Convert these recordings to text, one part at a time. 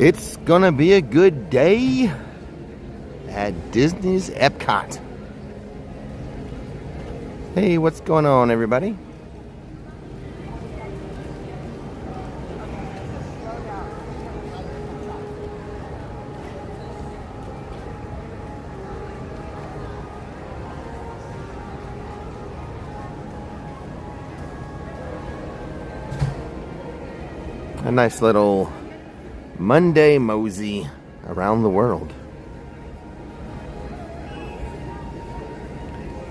It's gonna be a good day at Disney's Epcot. Hey, what's going on, everybody? A nice little Monday Mosey around the world.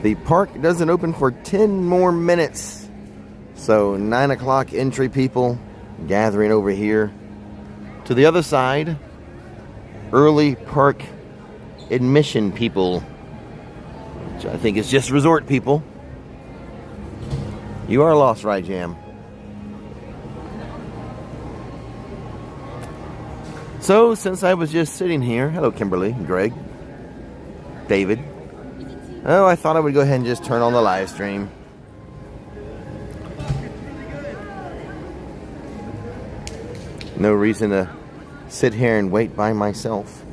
The park doesn't open for 10 more minutes. So 9 o'clock entry people gathering over here. To the other side, early park admission people, which I think is just resort people. You are lost, right, Jam? So, since I was just sitting here, hello Kimberly, Greg, David. Oh, I thought I would go ahead and just turn on the live stream. No reason to sit here and wait by myself.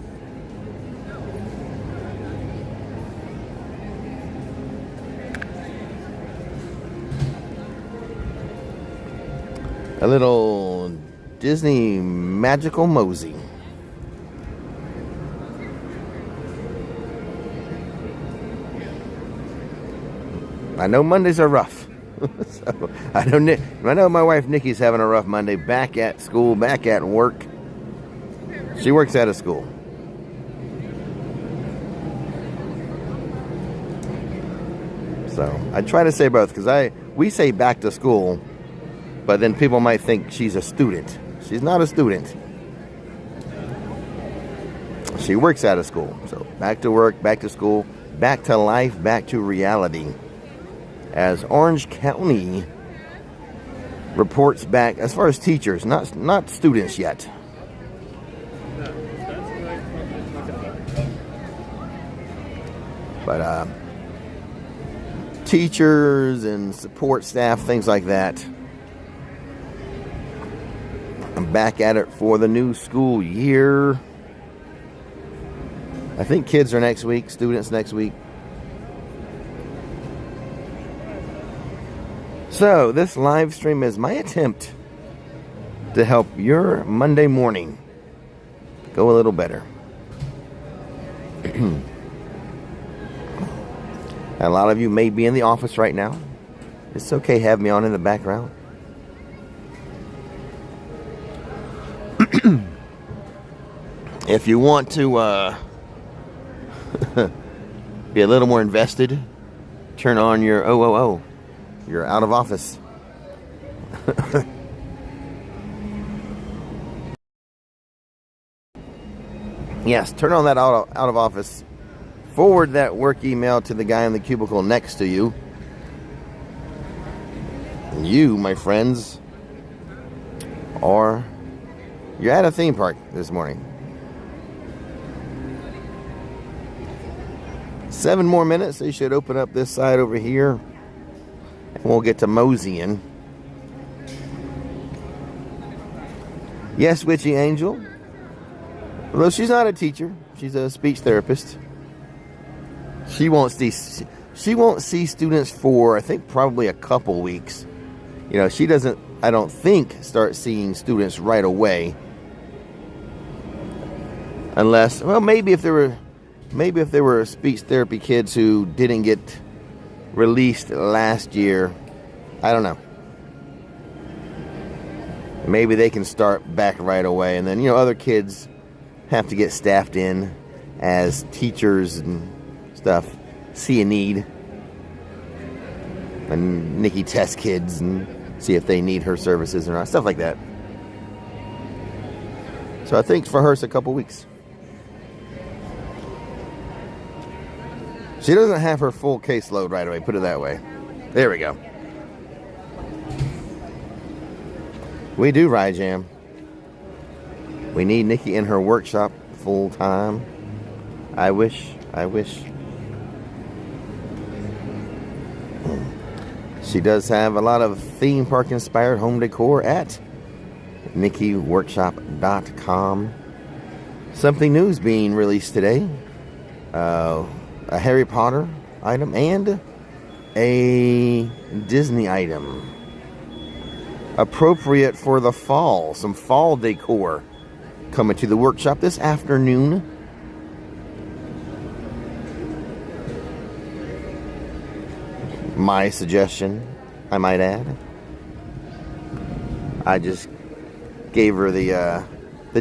A little Disney Magical Mosey. I know Mondays are rough. So I know my wife Nikki's having a rough Monday, back at school, back at work. She works at a school. So I try to say both, because we say back to school, but then people might think she's a student. She's not a student. She works at a school. So back to work, back to school, back to life, back to reality. As Orange County reports back, as far as teachers, not students yet. But teachers and support staff, things like that. I'm back at it for the new school year. I think kids are next week, students next week. So, this live stream is my attempt to help your Monday morning go a little better. A lot of you may be in the office right now. It's okay, have me on in the background. If you want to be a little more invested, turn on your OOO. You're out of office. Yes, turn on that out of office. Forward that work email to the guy in the cubicle next to you. And you, my friends, you're at a theme park this morning. 7 more minutes. They should open up this side over here. And we'll get to moseying. Yes, Witchy Angel. Although she's not a teacher, she's a speech therapist. She won't see students for, I think, probably a couple weeks. You know, she doesn't, I don't think, start seeing students right away. Unless, well, maybe if there were speech therapy kids who didn't get released last year, I don't know. Maybe they can start back right away, and then, you know, other kids have to get staffed in as teachers and stuff see a need, and Nikki tests kids and see if they need her services or not, stuff like that. So I think for her it's a couple weeks. She doesn't have her full caseload right away, put it that way. There we go. We do, Rye Jam. We need Nikki in her workshop full time. I wish. She does have a lot of theme park inspired home decor at NikkiWorkshop.com. Something new is being released today. A Harry Potter item and a Disney item. Appropriate for the fall. Some fall decor coming to the workshop this afternoon. My suggestion, I might add. I just gave her the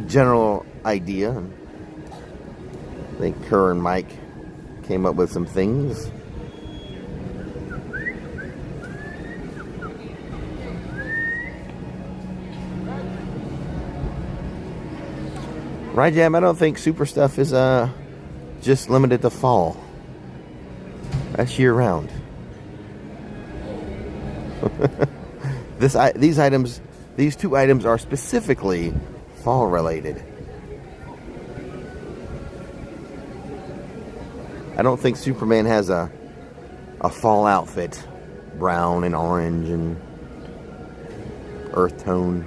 general idea. I think her and Mike came up with some things. Right, Jam? I don't think super stuff is just limited to fall. That's year round. These two items are specifically fall related. I don't think Superman has a fall outfit, brown and orange and earth tone.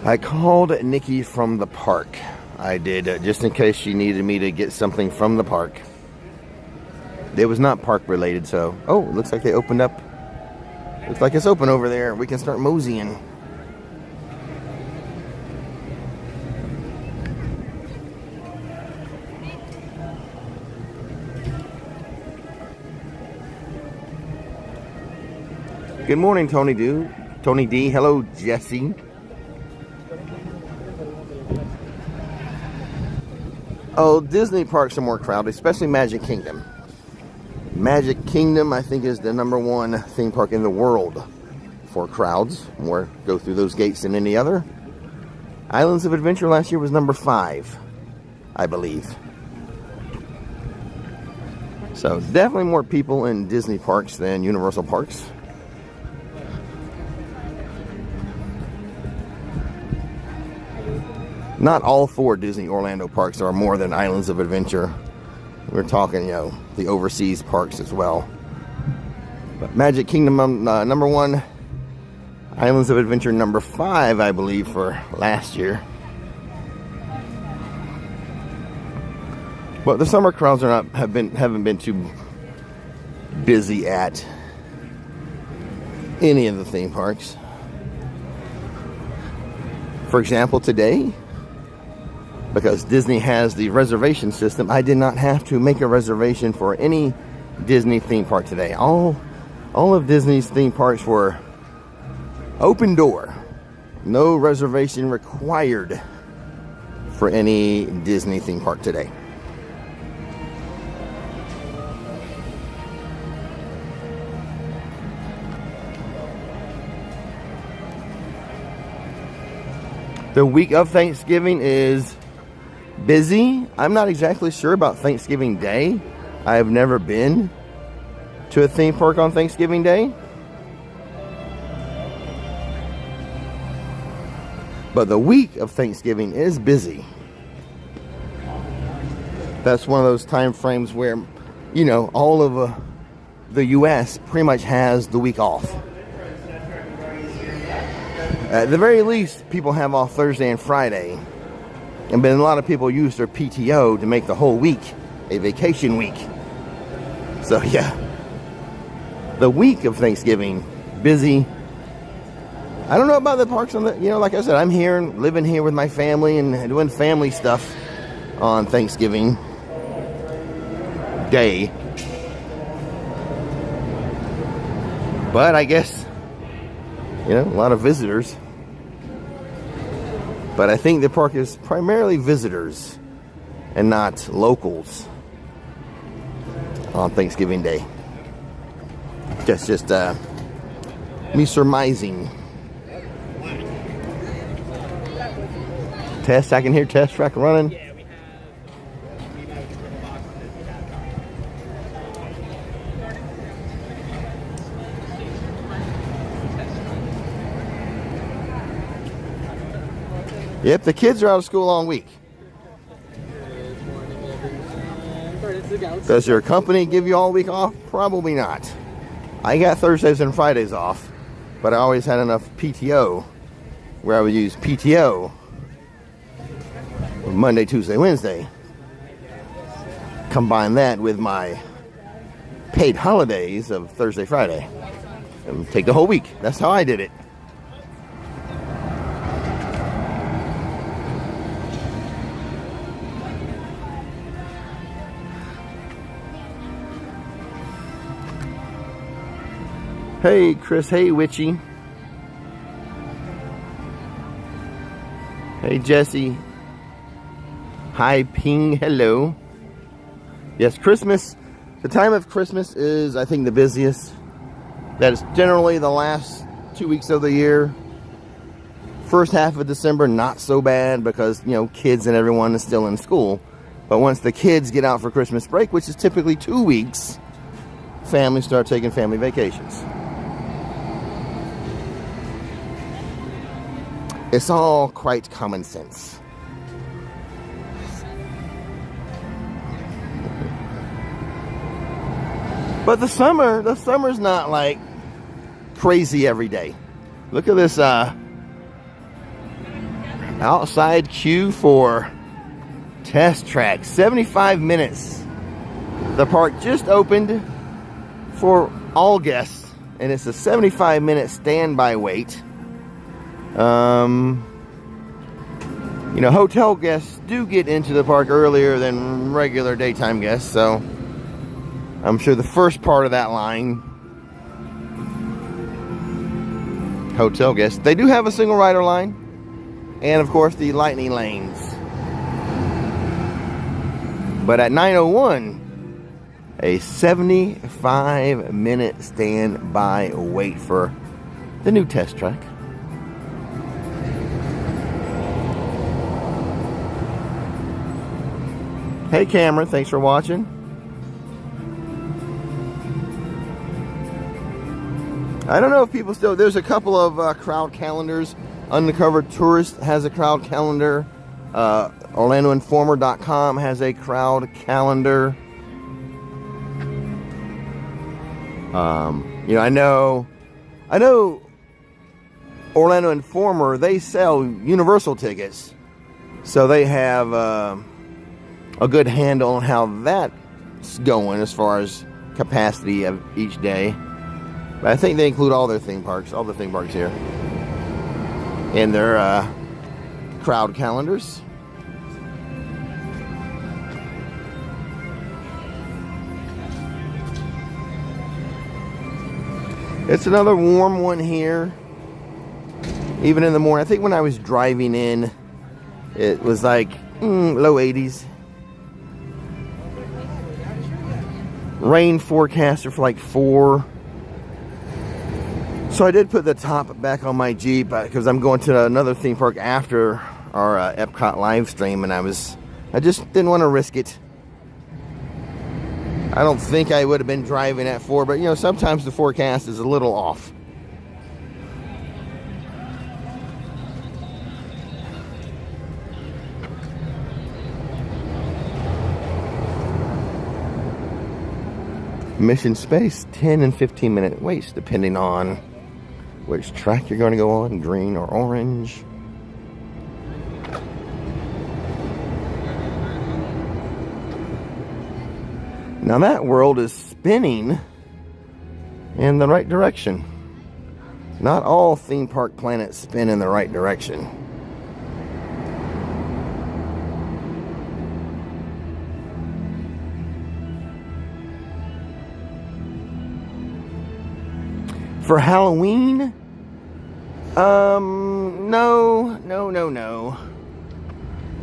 I called Nikki from the park. I did, just in case she needed me to get something from the park. It was not park related, so... Oh, it looks like they opened up. Looks like it's open over there. We can start moseying. Good morning, Tony D. Hello, Jesse. Oh, Disney parks are more crowded, especially Magic Kingdom. Magic Kingdom, I think, is the #1 theme park in the world for crowds. More go through those gates than any other. Islands of Adventure last year was #5, I believe. So definitely more people in Disney parks than Universal parks. Not all 4 Disney Orlando parks are more than Islands of Adventure. We're talking, the overseas parks as well. But Magic Kingdom #1, Islands of Adventure #5, I believe, for last year. But the summer crowds haven't been too busy at any of the theme parks. For example, today, because Disney has the reservation system, I did not have to make a reservation for any Disney theme park today. All of Disney's theme parks were open door. No reservation required for any Disney theme park today. The week of Thanksgiving is busy. I'm not exactly sure about Thanksgiving Day. I have never been to a theme park on Thanksgiving Day. But the week of Thanksgiving is busy. That's one of those time frames where, all of the U.S. pretty much has the week off. At the very least, people have off Thursday and Friday. And then a lot of people use their PTO to make the whole week a vacation week. So yeah, the week of Thanksgiving, busy. I don't know about the parks on the, like I said, I'm here and living here with my family and doing family stuff on Thanksgiving Day. But I guess, a lot of visitors. But I think the park is primarily visitors and not locals on Thanksgiving Day. Just me surmising. Test, I can hear test track running. Yep, the kids are out of school all week. Does your company give you all week off? Probably not. I got Thursdays and Fridays off, but I always had enough PTO where I would use PTO Monday, Tuesday, Wednesday. Combine that with my paid holidays of Thursday, Friday, and take the whole week. That's how I did it. Hey, Chris. Hey, Witchy. Hey, Jesse. Hi, Ping. Hello. Yes, Christmas. The time of Christmas is, I think, the busiest. That is generally the last 2 weeks of the year. First half of December, not so bad because, you know, kids and everyone is still in school. But once the kids get out for Christmas break, which is typically 2 weeks, families start taking family vacations. It's all quite common sense. But the summer's not like crazy every day. Look at this outside queue for test track. 75 minutes. The park just opened for all guests, and it's a 75-minute standby wait. You know, hotel guests do get into the park earlier than regular daytime guests, so I'm sure the first part of that line, hotel guests, they do have a single rider line, and of course the lightning lanes. But at 9:01, a 75-minute standby wait for the new test track. Hey Cameron, thanks for watching. I don't know if people still, there's a couple of crowd calendars. Undercover Tourist has a crowd calendar. OrlandoInformer.com has a crowd calendar. You know, I know Orlando Informer, they sell Universal tickets. So they have a good handle on how that's going as far as capacity of each day. But I think they include all their theme parks, all the theme parks here, in their crowd calendars. It's another warm one here, even in the morning. I think when I was driving in, it was like low 80s. Rain forecaster for like 4. So I did put the top back on my Jeep because I'm going to another theme park after our Epcot live stream, and I just didn't want to risk it. I don't think I would have been driving at 4, but you know, sometimes the forecast is a little off. Mission Space, 10 and 15 minute waits depending on which track you're going to go on, green or orange. Now that world is spinning in the right direction. Not all theme park planets spin in the right direction. For Halloween, no.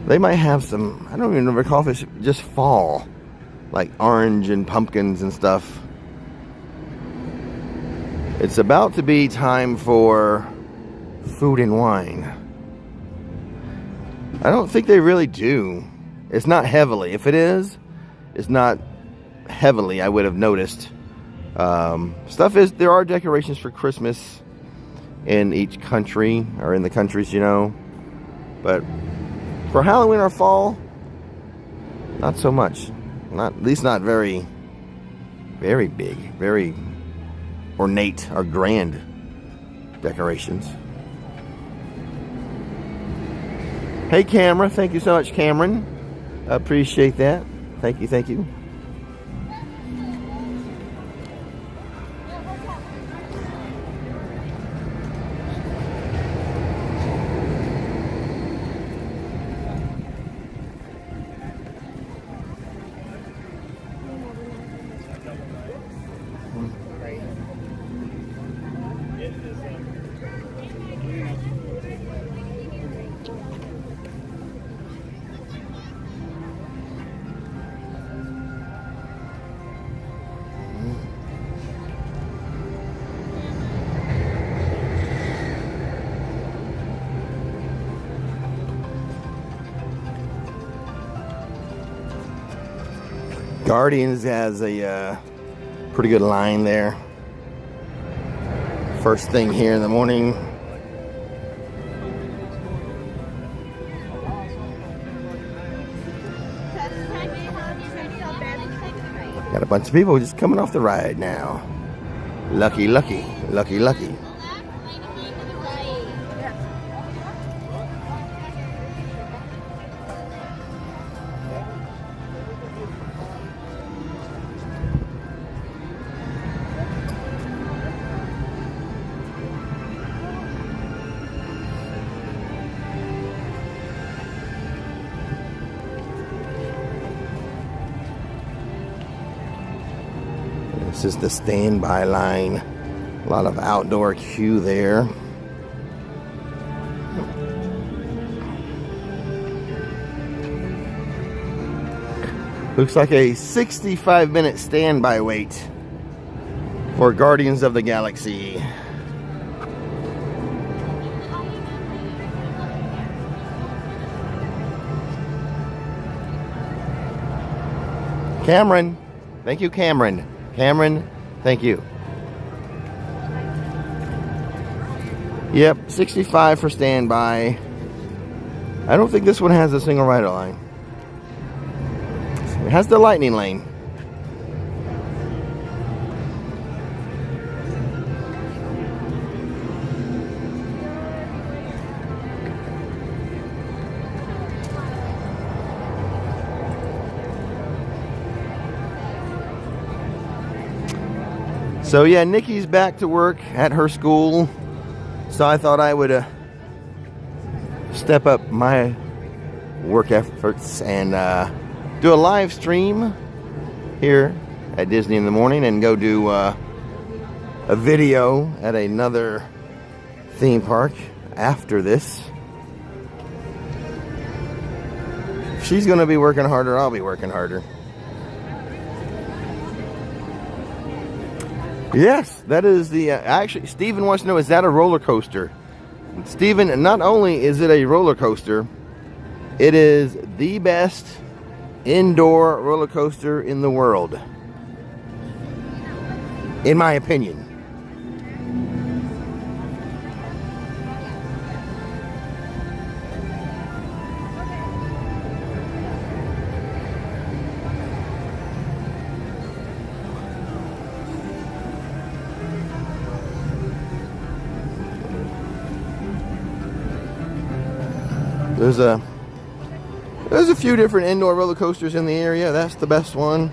They might have some, I don't even recall if it's just fall, like orange and pumpkins and stuff. It's about to be time for food and wine. I don't think they really do. It's not heavily. If it is, it's not heavily, I would have noticed. There are decorations for Christmas in each country, or in the countries, you know. But for Halloween or fall, not so much. At least not very big, very ornate or grand decorations. Hey, camera. Thank you so much, Cameron. Appreciate that. Thank you, thank you. Guardians has a pretty good line there. First thing here in the morning. Got a bunch of people just coming off the ride now. Lucky, lucky, lucky, lucky. This is the standby line. A lot of outdoor queue there. Looks like a 65-minute standby wait for Guardians of the Galaxy. Cameron. Thank you, Cameron. Cameron, thank you. Yep, 65 for standby. I don't think this one has a single rider line. It has the lightning lane. So yeah, Nikki's back to work at her school, so I thought I would step up my work efforts and do a live stream here at Disney in the morning and go do a video at another theme park after this. She's gonna be working harder, I'll be working harder. Yes, that is the, actually, Steven wants to know, is that a roller coaster? Steven, not only is it a roller coaster, it is the best indoor roller coaster in the world. In my opinion. There's a few different indoor roller coasters in the area. That's the best one.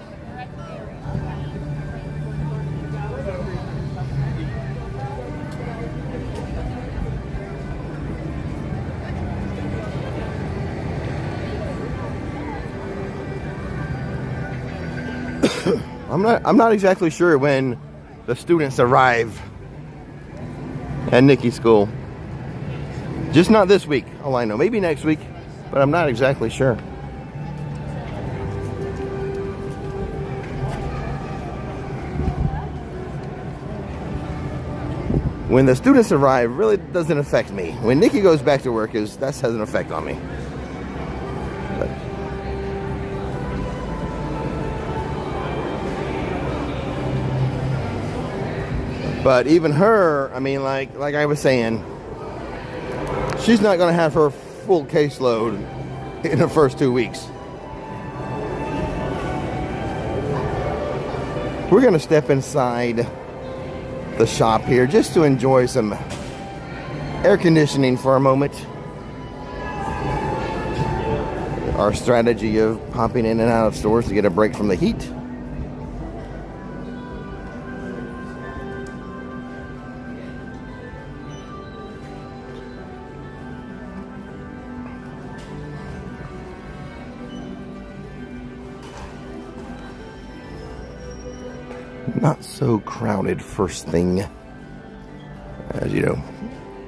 I'm not exactly sure when the students arrive at Nikki's school. Just not this week, all I know. Maybe next week, but I'm not exactly sure. When the students arrive, really doesn't affect me. When Nikki goes back to work, that has an effect on me. But even her, I mean, like I was saying, she's not going to have her full caseload in the first 2 weeks. We're going to step inside the shop here just to enjoy some air conditioning for a moment. Our strategy of popping in and out of stores to get a break from the heat. Not so crowded first thing. As you know,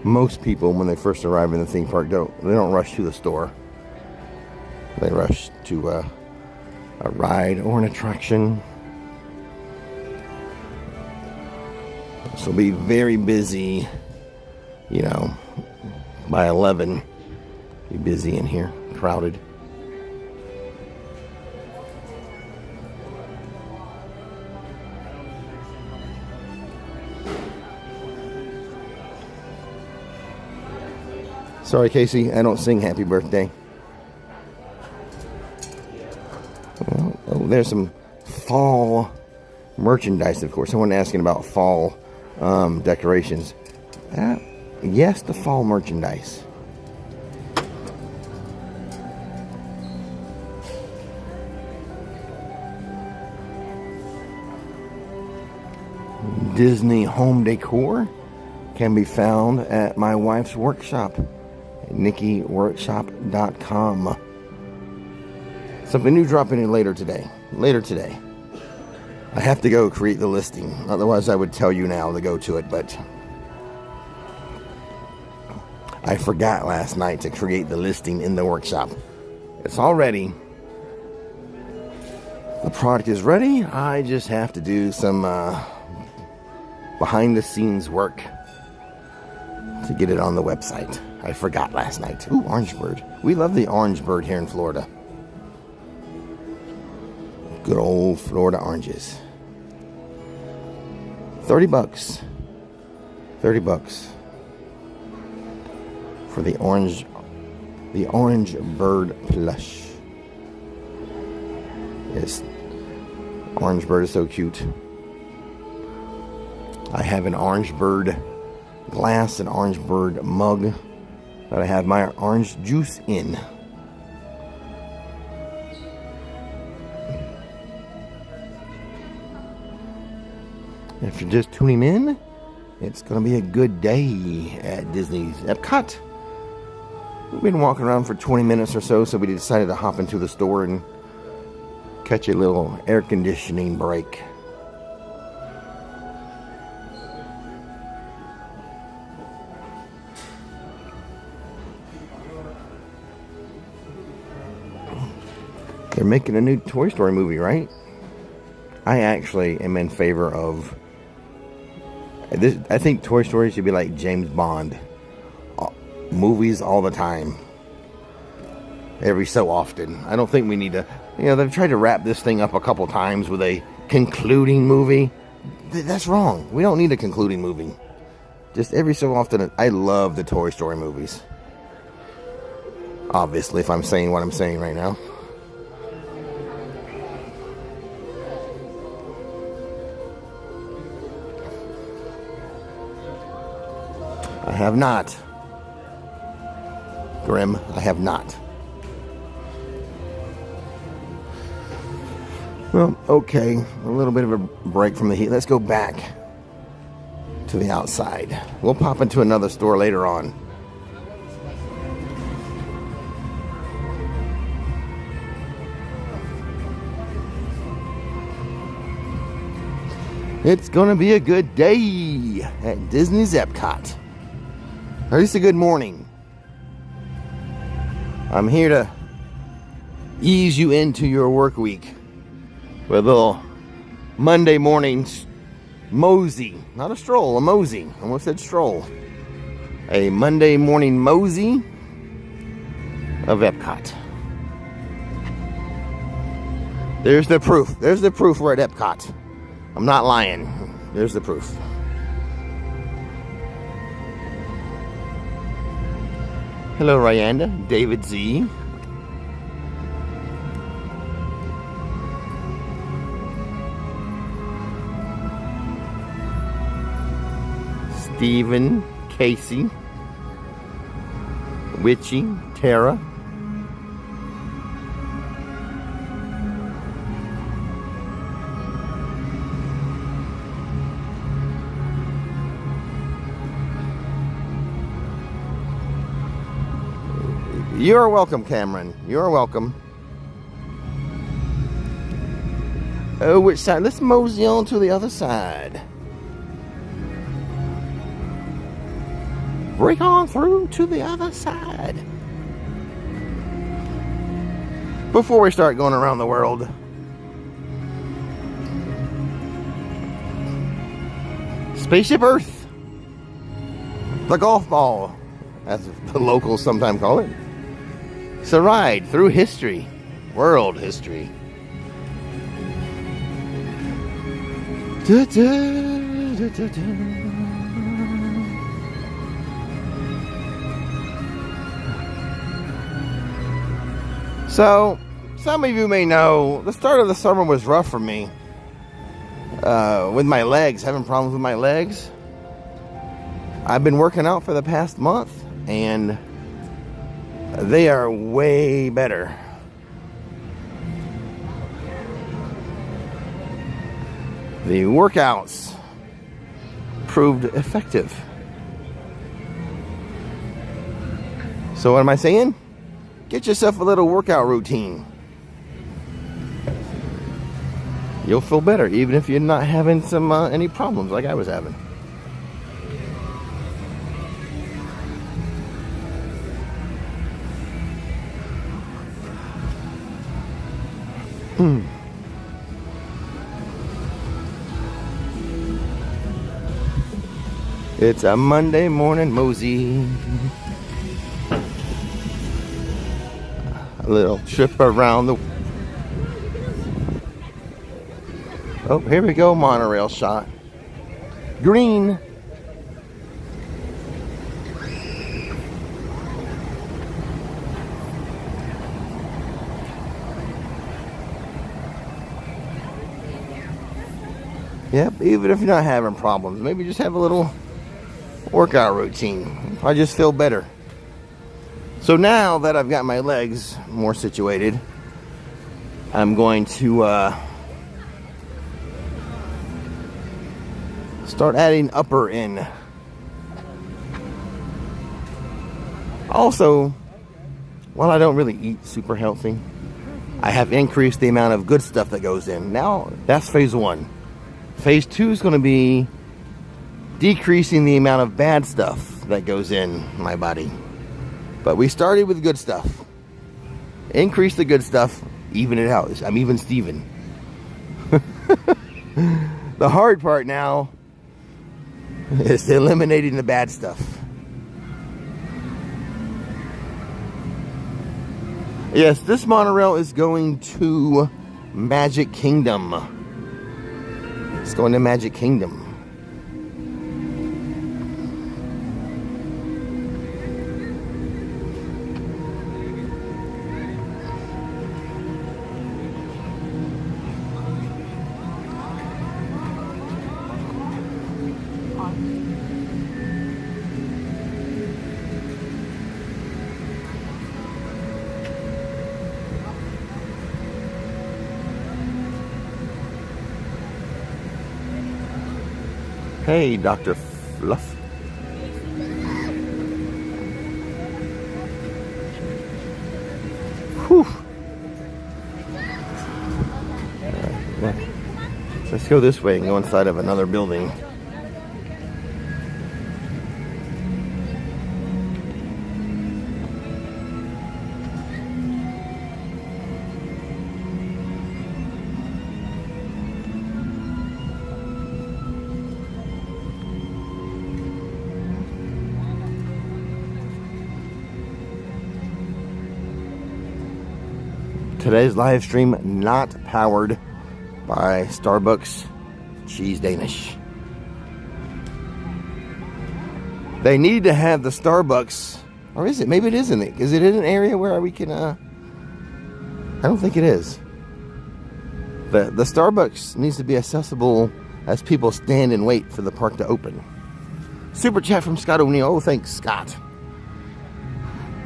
most people when they first arrive in the theme park they don't rush to the store. They rush to a ride or an attraction. So be very busy, you know, by 11. Be busy in here, crowded. Sorry, Casey, I don't sing happy birthday. Well, oh, there's some fall merchandise, of course. Someone asking about fall decorations. Yes, the fall merchandise. Disney home decor can be found at my wife's workshop. NikkiWorkshop.com. Something new dropping in later today. I have to go create the listing. Otherwise, I would tell you now to go to it, but I forgot last night to create the listing in the workshop. It's all ready. The product is ready. I just have to do some behind the scenes work to get it on the website. I forgot last night. Ooh, orange bird. We love the orange bird here in Florida. Good old Florida oranges. $30. $30 for the orange bird plush. Yes, orange bird is so cute. I have an orange bird glass, an orange bird mug that I have my orange juice in. If you're just tuning in, it's going to be a good day at Disney's Epcot. We've been walking around for 20 minutes or so we decided to hop into the store and catch a little air conditioning break. They're making a new Toy Story movie, right? I actually am in favor of this. I think Toy Story should be like James Bond. Movies all the time. Every so often. I don't think we need to... You know, they've tried to wrap this thing up a couple times with a concluding movie. That's wrong. We don't need a concluding movie. Just every so often. I love the Toy Story movies. Obviously, if I'm saying what I'm saying right now. I have not. Grim, I have not. Well, okay. A little bit of a break from the heat. Let's go back to the outside. We'll pop into another store later on. It's going to be a good day at Disney's Epcot. Or at least a good morning. I'm here to ease you into your work week with a little Monday morning Mosey. Not a stroll, a Mosey. Almost said stroll. A Monday morning Mosey of Epcot. There's the proof. There's the proof we're at Epcot. I'm not lying. There's the proof. Hello, Ryanda. David Z. Stephen, Casey, Witchy, Tara. You're welcome, Cameron. You're welcome. Oh, which side? Let's mosey on to the other side. Break on through to the other side. Before we start going around the world, Spaceship Earth, the golf ball, as the locals sometimes call it. It's a ride through history, world history. Da, da, da, da, da. So, some of you may know, the start of the summer was rough for me. With my legs, having problems with my legs. I've been working out for the past month, and they are way better. The workouts proved effective. So what am I saying? Get yourself a little workout routine. You'll feel better, even if you're not having any problems like I was having. It's a Monday morning mosey. A little trip around the... Oh, here we go, monorail shot. Green. Yep, even if you're not having problems, maybe just have a little workout routine. I just feel better. So now that I've got my legs more situated, I'm going to start adding upper in. Also, while I don't really eat super healthy, I have increased the amount of good stuff that goes in. Now, that's phase 1. Phase 2 is going to be decreasing the amount of bad stuff that goes in my body. But we started with good stuff. Increase the good stuff, even it out. I'm even Steven. The hard part now is eliminating the bad stuff. Yes, this monorail is going to Magic Kingdom. It's going to Magic Kingdom. Hey, Dr. Fluff. Whew. Let's go this way and go inside of another building. Today's live stream not powered by Starbucks Cheese Danish. They need to have the Starbucks Or is it? Maybe it isn't. Is it in an area where we can, I don't think it is. The Starbucks needs to be accessible as people stand and wait for the park to open. Super chat from Scott O'Neill. Oh, thanks, Scott.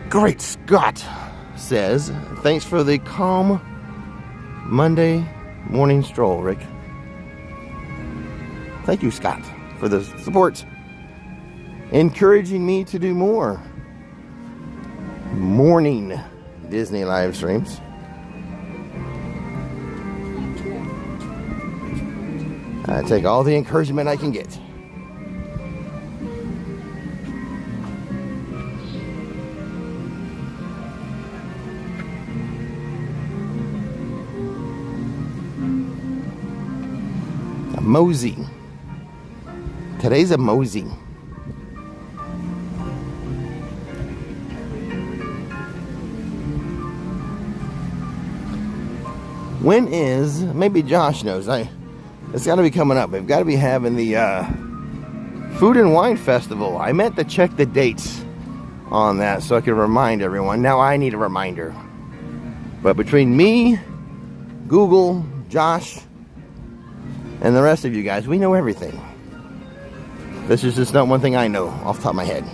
Great Scott says, thanks for the calm Monday morning stroll, Rick. Thank you, Scott, for the support. Encouraging me to do more morning Disney live streams. I take all the encouragement I can get. A Mosey. Today's a Mosey. When is, maybe Josh knows, it's got to be coming up. We've got to be having the Food and Wine Festival. I meant to check the dates on that so I could remind everyone. Now I need a reminder. But between me, Google, Josh, and the rest of you guys, we know everything. This is just not one thing I know off the top of my head.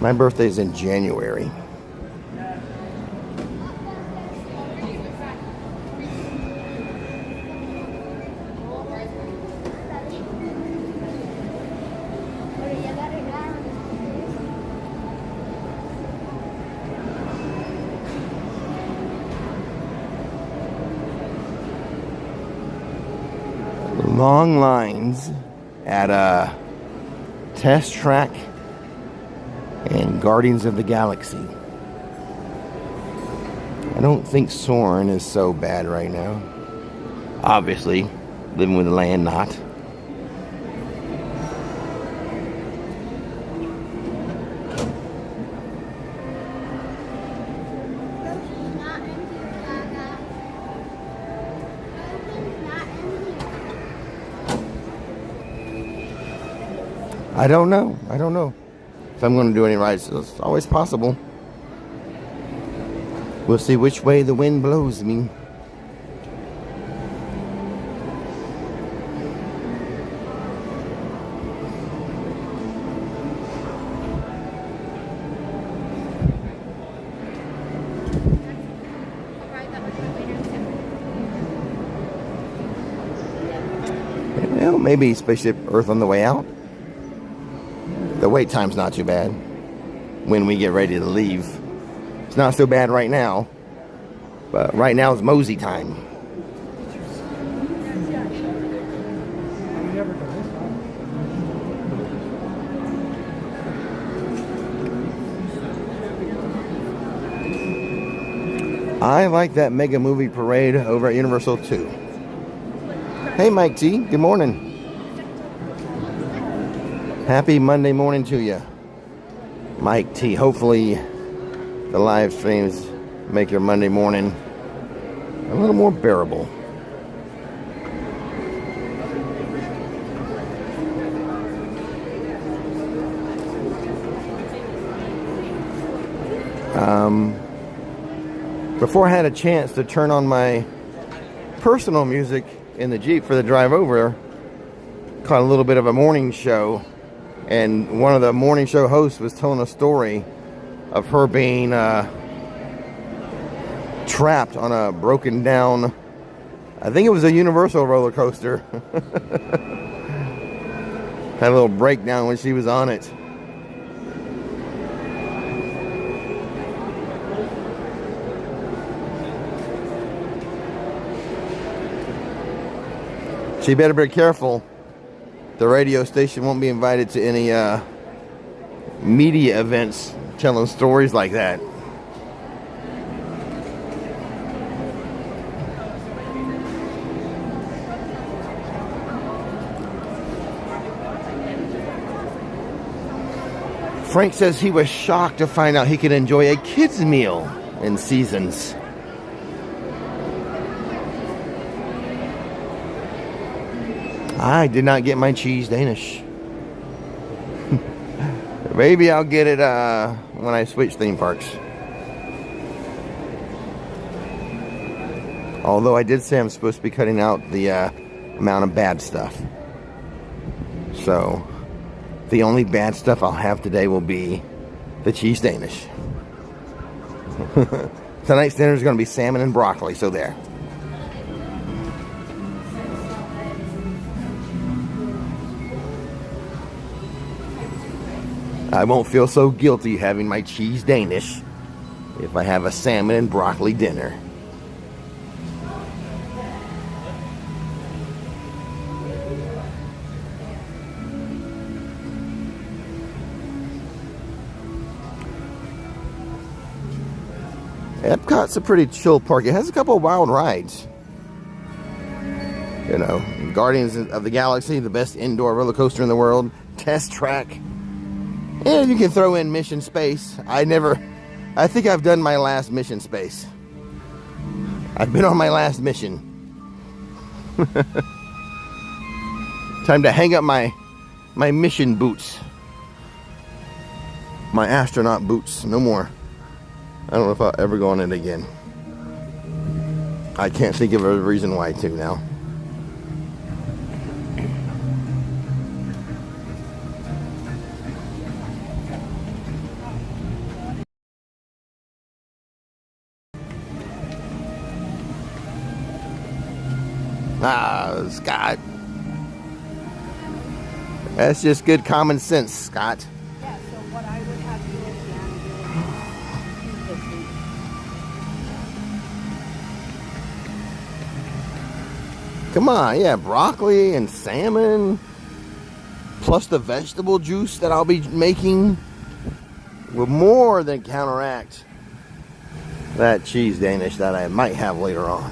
My birthday's in January. Long lines at a test track and Guardians of the Galaxy. I don't think Soarin' is so bad right now. Obviously, living with the land, not. I don't know. If I'm going to do any rides, it's always possible. We'll see which way the wind blows me. Well, maybe Spaceship Earth on the way out. The wait time's not too bad when we get ready to leave. It's not so bad right now, but right now is Mosey time. I like that mega movie parade over at Universal too. Hey Mike T, good morning. Happy Monday morning to you, Mike T. Hopefully the live streams make your Monday morning a little more bearable. Before I had a chance to turn on my personal music in the Jeep for the drive over, caught a little bit of a morning show. And one of the morning show hosts was telling a story of her being trapped on a broken down, I think it was a Universal roller coaster. Had a little breakdown when she was on it. She better be careful. The radio station won't be invited to any media events telling stories like that. Frank says he was shocked to find out he could enjoy a kid's meal in Seasons. I did not get my cheese Danish. Maybe I'll get it when I switch theme parks. Although I did say I'm supposed to be cutting out the amount of bad stuff. So, the only bad stuff I'll have today will be the cheese Danish. Tonight's dinner is going to be salmon and broccoli, so there. I won't feel so guilty having my cheese Danish if I have a salmon and broccoli dinner. Epcot's a pretty chill park. It has a couple of wild rides. You know, Guardians of the Galaxy, the best indoor roller coaster in the world, Test Track. And you can throw in Mission Space. I think I've done my last Mission Space. I've been on my last mission. Time to hang up my mission boots. My astronaut boots. No more. I don't know if I'll ever go on it again. I can't think of a reason why to now. Scott. That's just good common sense, Scott. Yeah, so what I would have you again Come on, yeah, broccoli and salmon, plus the vegetable juice that I'll be making will more than counteract that cheese Danish that I might have later on.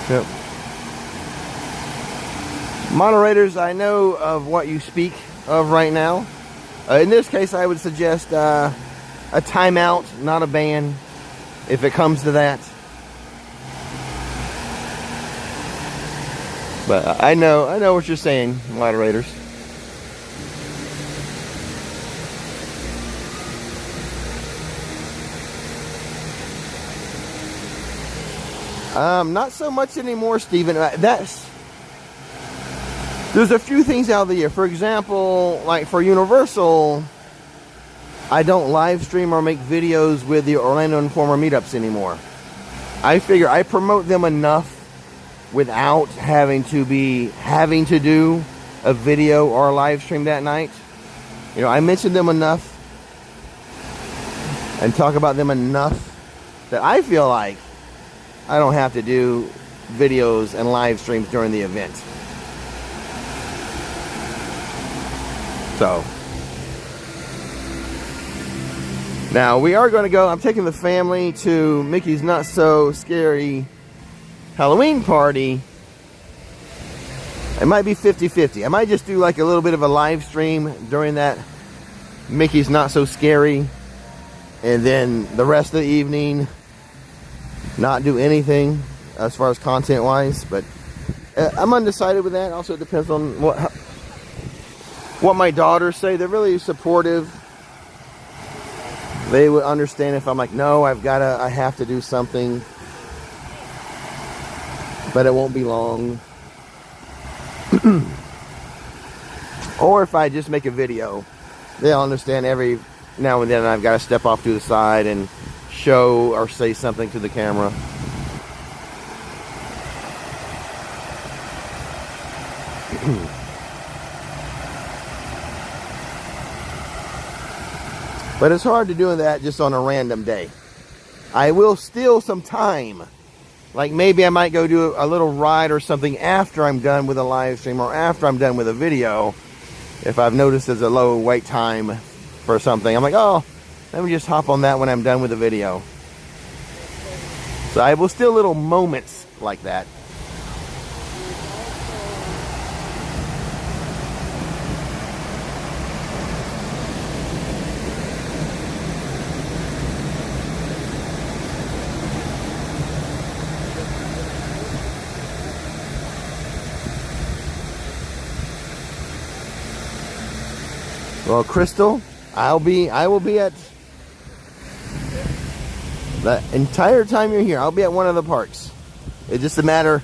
Yep. Moderators, I know of what you speak of right now. In this case, I would suggest a timeout, not a ban, if it comes to that. But I know what you're saying, moderators. Not so much anymore, Stephen. There's a few things out of the year. For example, like for Universal, I don't live stream or make videos with the Orlando Informer meetups anymore. I figure I promote them enough without having to do a video or a live stream that night. You know, I mention them enough and talk about them enough that I feel like I don't have to do videos and live streams during the event. So, now we are going to go, I'm taking the family to Mickey's Not So Scary Halloween party. It might be 50-50. I might just do like a little bit of a live stream during that Mickey's Not So Scary, and then the rest of the evening not do anything as far as content wise. But I'm undecided with that. Also, it depends on what my daughters say. They're really supportive. They would understand if I'm like, no, I have to do something, but it won't be long. Or if I just make a video, they'll understand every now and then I've got to step off to the side and show or say something to the camera. But it's hard to do that just on a random day. I will steal some time. Like maybe I might go do a little ride or something after I'm done with a live stream or after I'm done with a video. If I've noticed there's a low wait time for something, I'm like, oh, let me just hop on that when I'm done with the video. So I will steal little moments like that. Well, Crystal, I will be at the entire time you're here. I'll be at one of the parks. It's just a matter,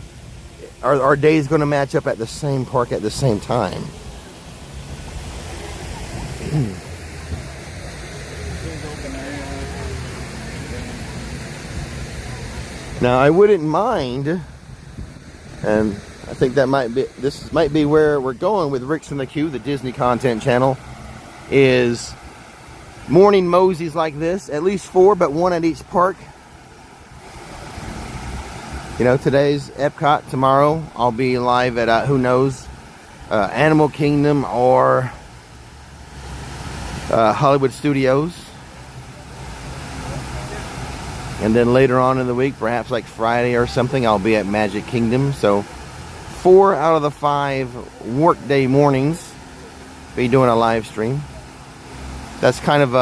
our days going to match up at the same park at the same time. Now, I wouldn't mind, and I think this might be where we're going with Rick's in the Queue, the Disney content channel, is morning Moseys like this, at least 4, but 1 at each park. You know, today's Epcot. Tomorrow I'll be live at who knows, Animal Kingdom or Hollywood Studios. And then later on in the week, perhaps like Friday or something, I'll be at Magic Kingdom. So 4 out of the 5 workday mornings be doing a live stream. That's kind of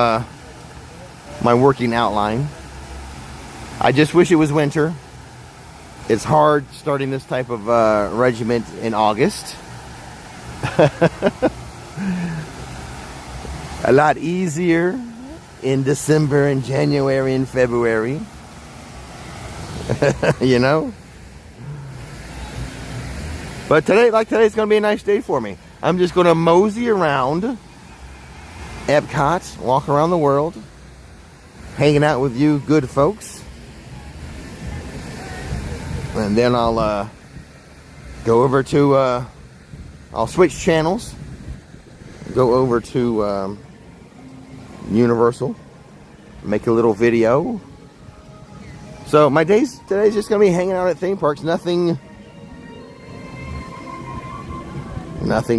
my working outline. I just wish it was winter. It's hard starting this type of regiment in August. A lot easier in December and January and February. You know? But today's going to be a nice day for me. I'm just going to mosey around Epcot, walk around the world, hanging out with you good folks. And then I'll go over to, I'll switch channels, go over to Universal, make a little video. So my today's just going to be hanging out at theme parks. Nothing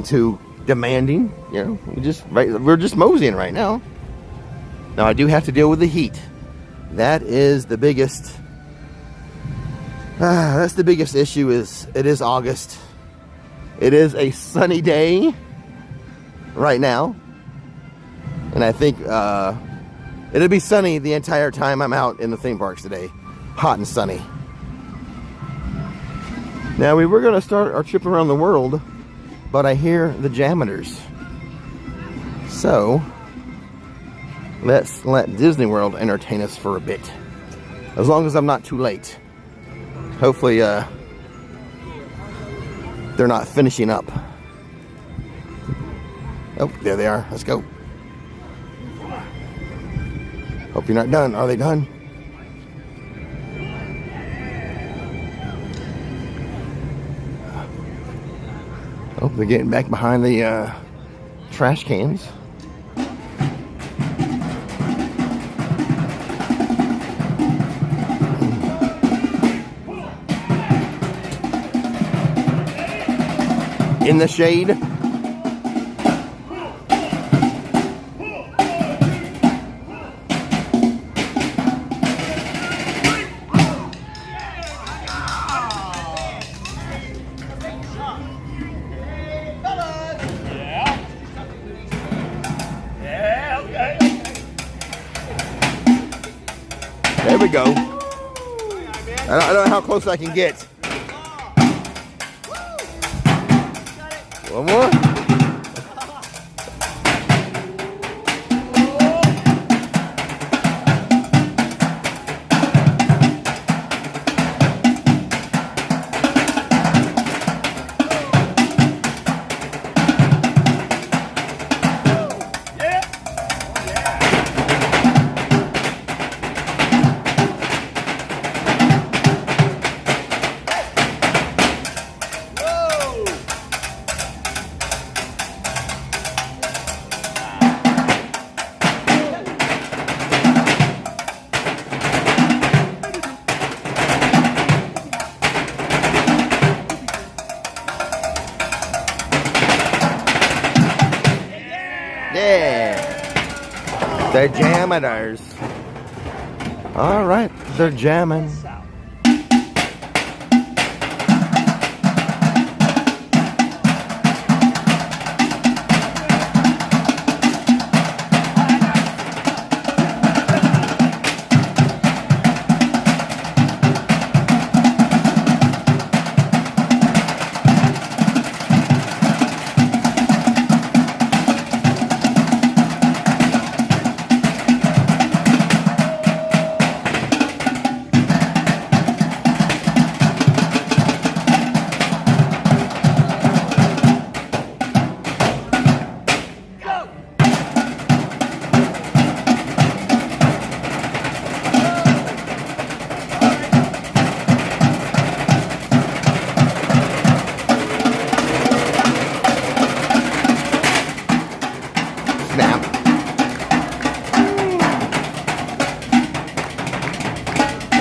too demanding, you know. We're just moseying right now. Now I do have to deal with the heat. That is the biggest. That's the biggest issue. It is August. It is a sunny day right now, and I think it'll be sunny the entire time I'm out in the theme parks today. Hot and sunny. Now we were going to start our trip around the world, but I hear the jammers. So let's let Disney World entertain us for a bit. As long as I'm not too late. Hopefully they're not finishing up. Oh, there they are. Let's go. Hope you're not done. Are they done? Oh, they're getting back behind the trash cans. In the shade. There we go. I don't know how close I can get. One more. They're jammers. All right, they're jamming.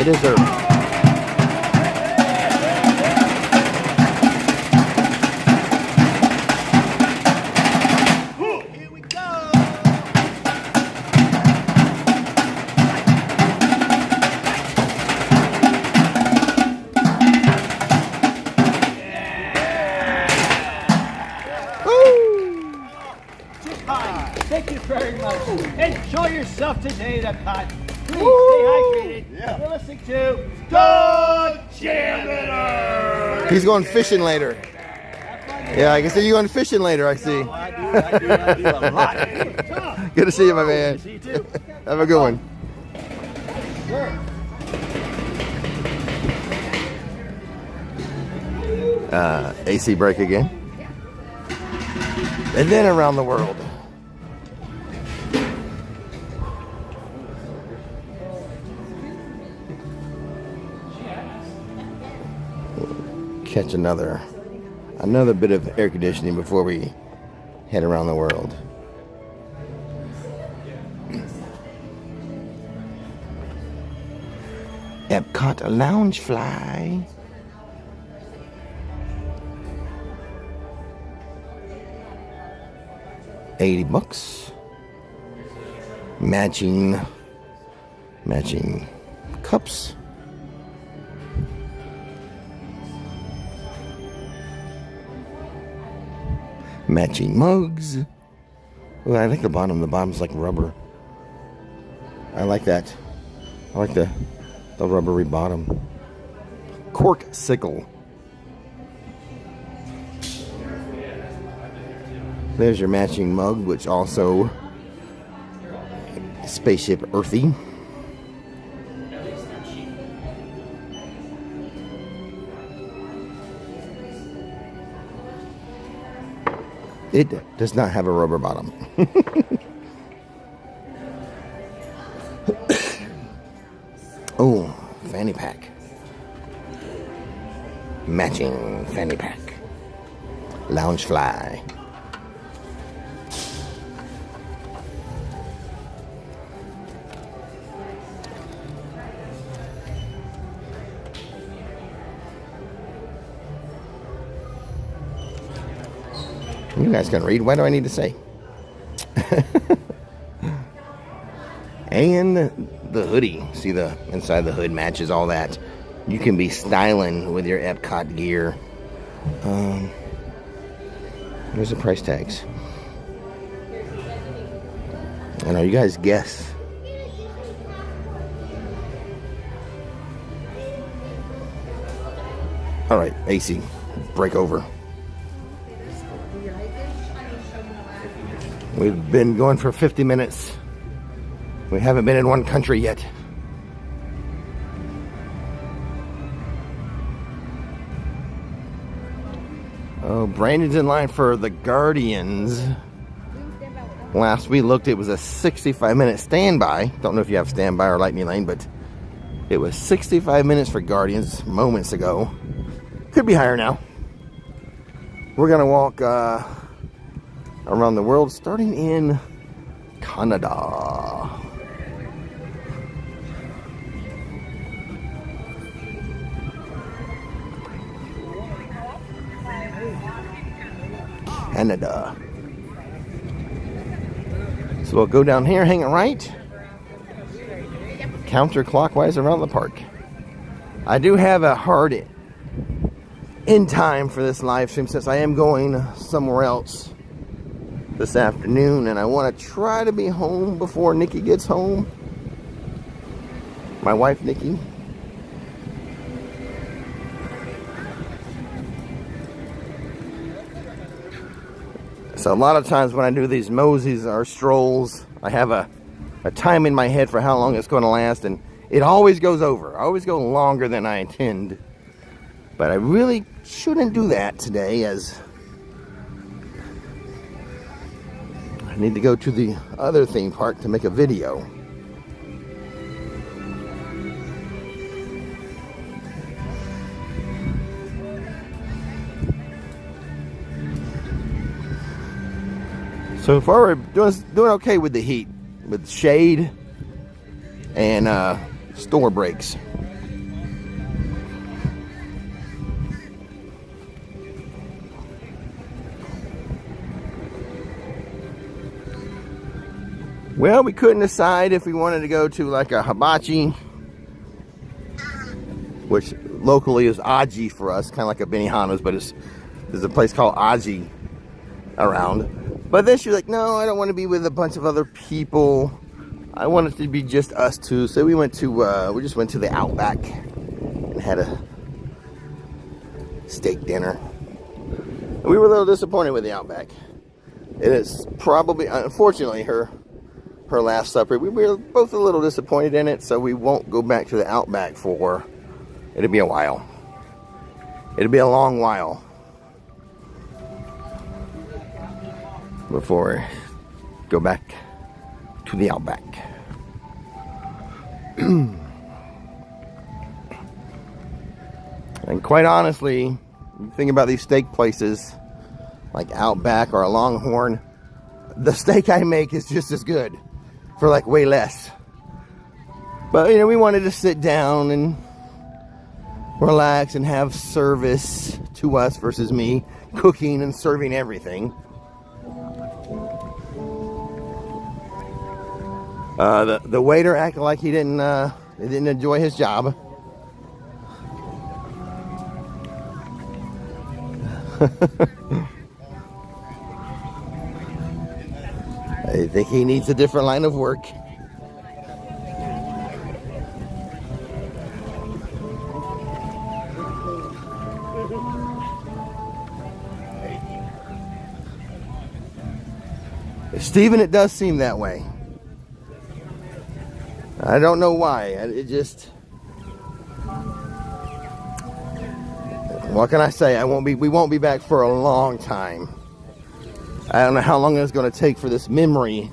It is her. Here we go. Thank you very much. Enjoy yourself today at Epcot. Please stay hydrated. Yeah. You're listening to the Jammer. He's going fishing later. Yeah, I can see you going fishing later, I see. I do a lot. Good to see you, my man. See you too. Have a good one. AC break again. And then around the world. Catch another bit of air conditioning before we head around the world. Epcot Lounge Fly. $80. Matching cups. Matching mugs. Oh, I like the bottom. The bottom's like rubber. I like that. I like the rubbery bottom. Cork sickle. There's your matching mug, which also spaceship earthy. It does not have a rubber bottom. Oh, fanny pack. Matching fanny pack. Lounge fly. You guys can read. Why do I need to say? And the hoodie. See, the inside the hood matches all that. You can be styling with your Epcot gear. There's the price tags. I know you guys guess. All right, AC, break over. We've been going for 50 minutes. We haven't been in one country yet. Oh, Brandon's in line for the Guardians. Last we looked, it was a 65-minute standby. Don't know if you have standby or lightning lane, but it was 65 minutes for Guardians moments ago. Could be higher now. We're gonna walk around the world, starting in Canada. Canada. So we'll go down here, hang it right, counterclockwise around the park. I do have a hard end time for this live stream since I am going somewhere else this afternoon, and I want to try to be home before Nikki gets home. My wife, Nikki. So a lot of times when I do these Moseys or strolls, I have a time in my head for how long it's going to last, and it always goes over. I always go longer than I intend. But I really shouldn't do that today, as I need to go to the other theme park to make a video. So far we're doing okay with the heat, with shade and store breaks. Well, we couldn't decide if we wanted to go to like a hibachi, which locally is Aji for us, kind of like a Benihana's, but there's a place called Aji around. But then she was like, no, I don't want to be with a bunch of other people. I want it to be just us two. So we just went to the Outback and had a steak dinner. And we were a little disappointed with the Outback. It is probably, unfortunately, her last supper. We were both a little disappointed in it, so we won't go back to the Outback for, it'll be a while. It'll be a long while before I go back to the Outback. And quite honestly, you think about these steak places like Outback or a Longhorn, the steak I make is just as good for like way less. But you know, we wanted to sit down and relax and have service to us versus me cooking and serving everything. The waiter acted like he didn't enjoy his job. I think he needs a different line of work. Stephen, it does seem that way. I don't know why. It just... What can I say? We won't be back for a long time. I don't know how long it's going to take for this memory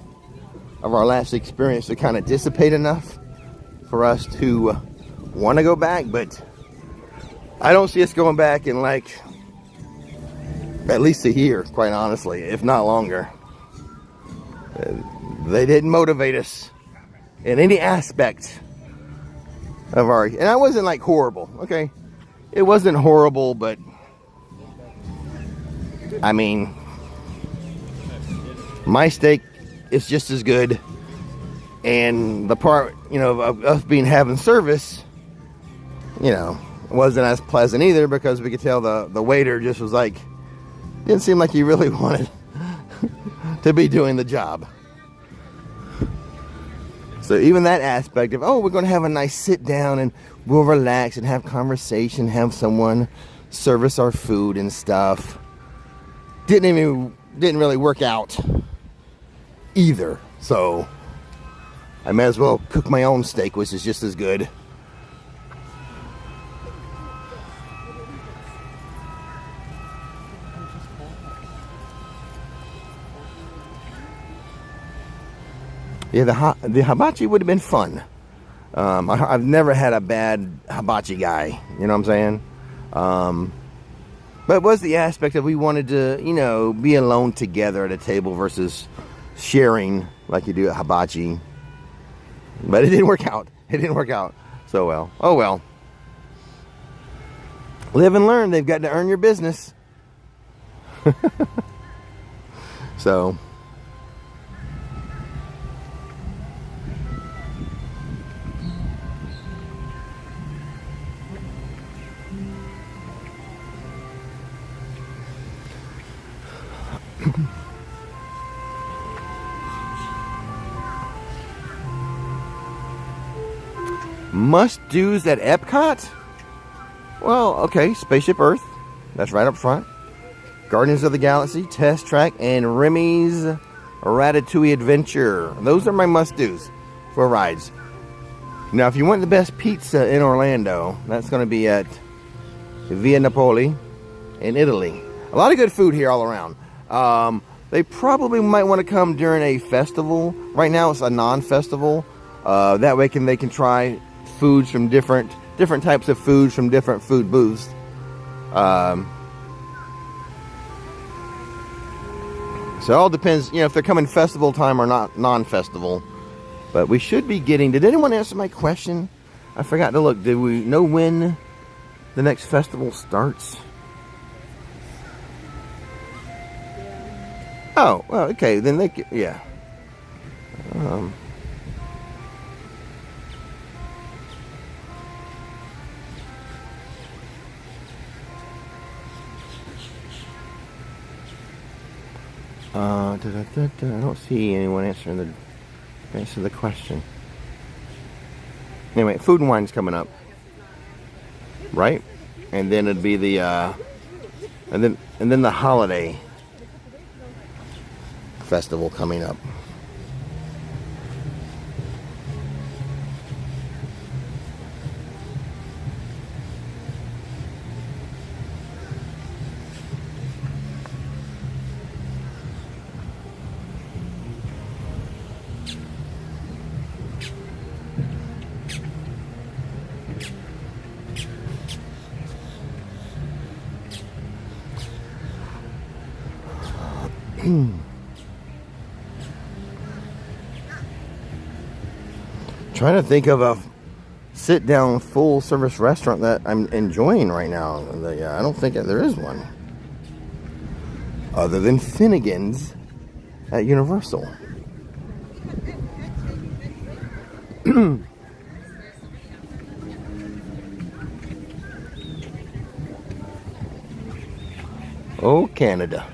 of our last experience to kind of dissipate enough for us to want to go back, but I don't see us going back in like at least a year, quite honestly, if not longer. They didn't motivate us in any aspect of our... And I wasn't like horrible, okay? It wasn't horrible, but I mean, my steak is just as good, and the part, you know, of us having service, you know, wasn't as pleasant either, because we could tell the waiter just was like, didn't seem like he really wanted to be doing the job. So even that aspect of, oh, we're going to have a nice sit down and we'll relax and have conversation, have someone service our food and stuff, didn't really work out either. So I may as well cook my own steak, which is just as good. Yeah, the hibachi would have been fun. I've never had a bad hibachi guy, you know what I'm saying? But it was the aspect of we wanted to, you know, be alone together at a table versus sharing like you do at hibachi. But it didn't work out. It didn't work out so well. Oh well. Live and learn. They've got to earn your business. Must-dos at Epcot? Well, okay, Spaceship Earth. That's right up front. Guardians of the Galaxy, Test Track, and Remy's Ratatouille Adventure. Those are my must-dos for rides. Now, if you want the best pizza in Orlando, that's going to be at Via Napoli in Italy. A lot of good food here all around. They probably might want to come during a festival. Right now, it's a non-festival. That way they can try foods from different types of foods from different food booths. So it all depends, you know, if they're coming festival time or not non-festival. But we should be getting... Did anyone answer my question? I forgot to look. Did we know when the next festival starts? Oh, well, okay. Then they... Yeah. I don't see anyone answer the question. Anyway, food and wine's coming up, right? And then it'd be the and then the holiday festival coming up. Trying to think of a sit-down full-service restaurant that I'm enjoying right now. I don't think there is one, other than Finnegan's at Universal. Oh, Canada.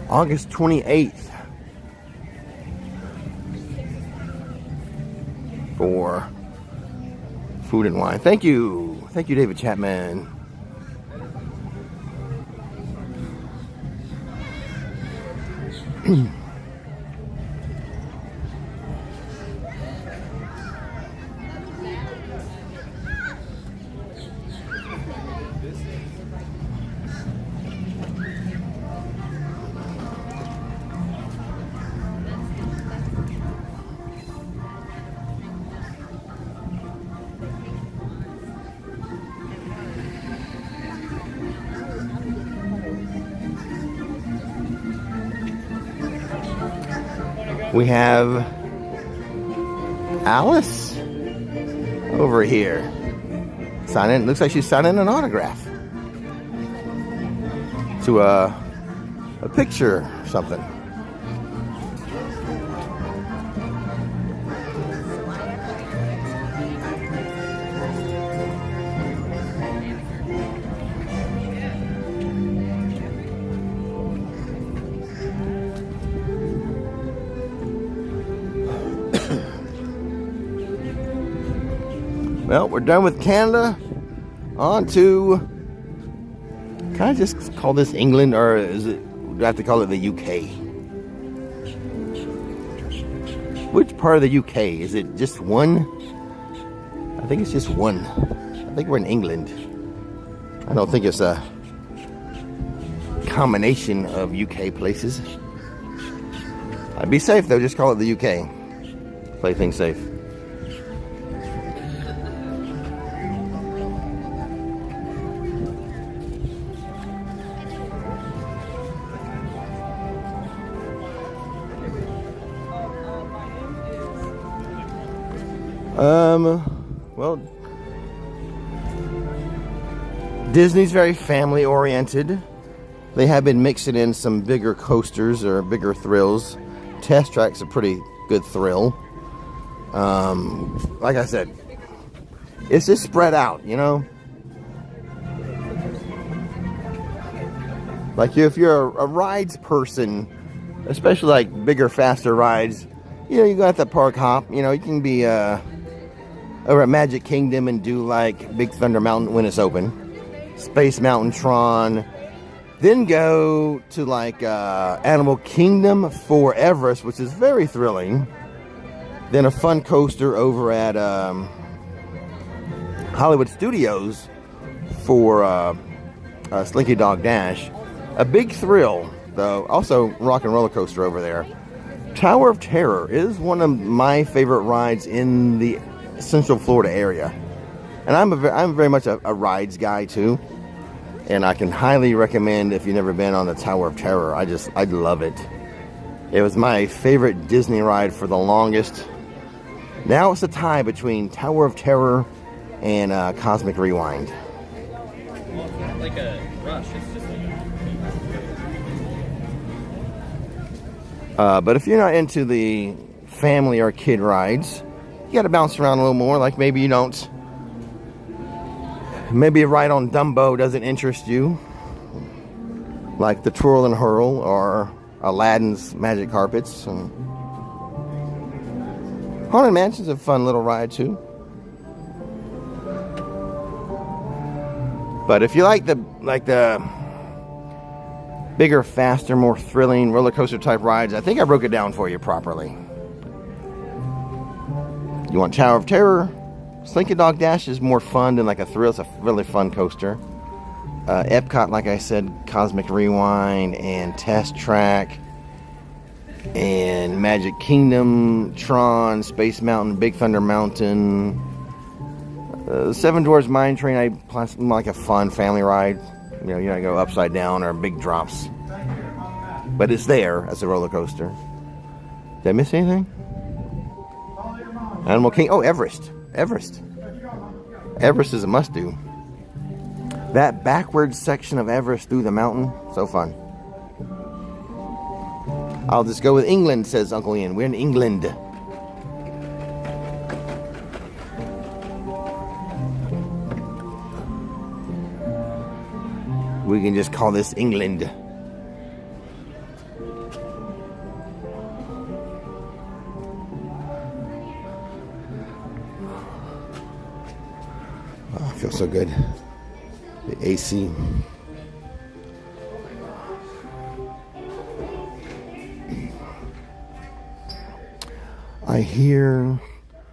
August 28th for food and wine. Thank you, David Chapman. We have Alice over here signing. Looks like she's signing an autograph to a picture or something. Well, we're done with Canada. On to... Can I just call this England, or do I have to call it the UK? Which part of the UK? Is it just one? I think it's just one. I think we're in England. I don't think it's a combination of UK places. I'd be safe though, just call it the UK. Play things safe. Well, Disney's very family oriented. They have been mixing in some bigger coasters or bigger thrills. Test Track's a pretty good thrill. Like I said, it's just spread out, you know. Like if you're a rides person, especially like bigger, faster rides, you know, you go at the park hop. You know, you can be over at Magic Kingdom and do like Big Thunder Mountain when it's open, Space Mountain Tron, then go to like Animal Kingdom for Everest, which is very thrilling. Then a fun coaster over at Hollywood Studios for Slinky Dog Dash. A big thrill, though. Also, Rock and Roller Coaster over there. Tower of Terror is one of my favorite rides in the Central Florida area. And I'm very much a rides guy, too. And I can highly recommend if you've never been on the Tower of Terror. I love it. It was my favorite Disney ride for the longest. Now it's a tie between Tower of Terror and Cosmic Rewind. Well, it's not like a rush. It's just like but if you're not into the family or kid rides, you got to bounce around a little more. Like maybe you don't. Maybe a ride on Dumbo doesn't interest you, like the Twirl and Hurl or Aladdin's Magic Carpets. Haunted Mansion's a fun little ride too. But if you like the bigger, faster, more thrilling roller coaster type rides, I think I broke it down for you properly. You want Tower of Terror? Slinky Dog Dash is more fun than like a thrill. It's a really fun coaster. Epcot, like I said, Cosmic Rewind and Test Track. And Magic Kingdom, Tron, Space Mountain, Big Thunder Mountain. Seven Dwarfs Mine Train, I plan like a fun family ride. You know, you're not go upside down or big drops. But it's there as a roller coaster. Did I miss anything? Animal King. Oh, Everest. Everest is a must-do. That backwards section of Everest through the mountain, so fun. I'll just go with England, says Uncle Ian. We're in England. We can just call this England. Oh, I feel so good. The AC. I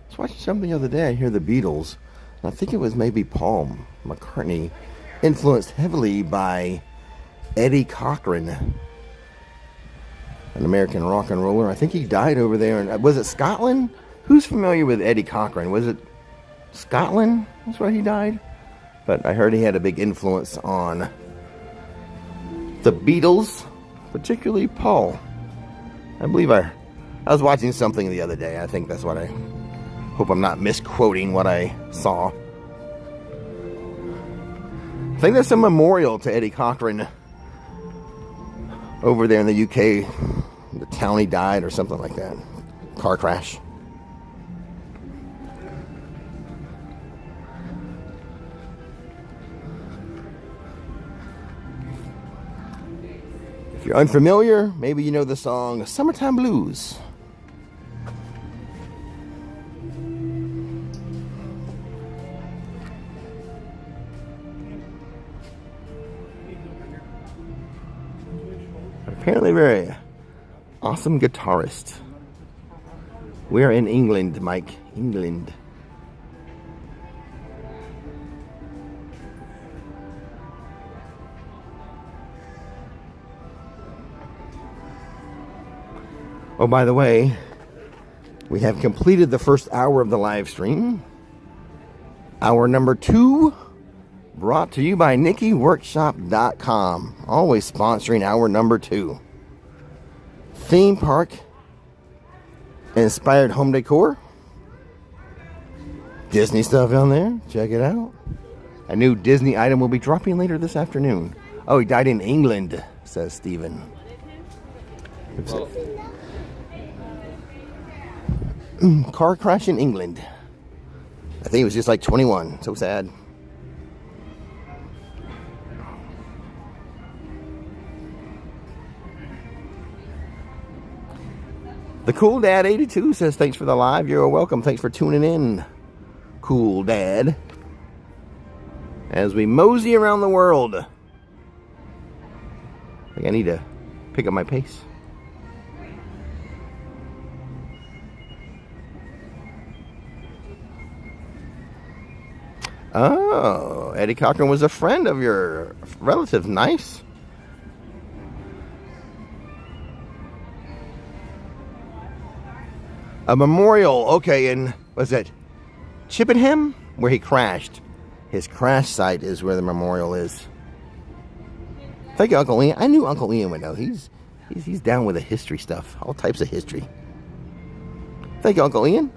was watching something the other day. I hear the Beatles. I think it was maybe Paul McCartney, influenced heavily by Eddie Cochran, an American rock and roller. I think he died over there. And was it Scotland? Who's familiar with Eddie Cochran? Was it Scotland? That's where he died. But I heard he had a big influence on the Beatles, particularly Paul. I believe I was watching something the other day. I think that's what I hope I'm not misquoting what I saw. I think there's some memorial to Eddie Cochran over there in the UK. The town he died or something like that. Car crash. If you're unfamiliar, maybe you know the song Summertime Blues. Apparently very awesome guitarist. We are in England, Mike. England. Oh, by the way, we have completed the first hour of the live stream. Hour number 2, brought to you by NikkiWorkshop.com. Always sponsoring hour number 2. Theme park inspired home decor. Disney stuff on there. Check it out. A new Disney item will be dropping later this afternoon. Oh, he died in England, says Steven. well, Car crash in England. I think it was just like 21. So sad. The Cool Dad 82 says, thanks for the live. You're welcome. Thanks for tuning in, Cool Dad. As we mosey around the world. I think I need to pick up my pace. Oh, Eddie Cochran was a friend of your relative. Nice. A memorial. Okay, and was it Chippenham where he crashed? His crash site is where the memorial is. Thank you, Uncle Ian. I knew Uncle Ian would know. He's down with the history stuff. All types of history. Thank you, Uncle Ian.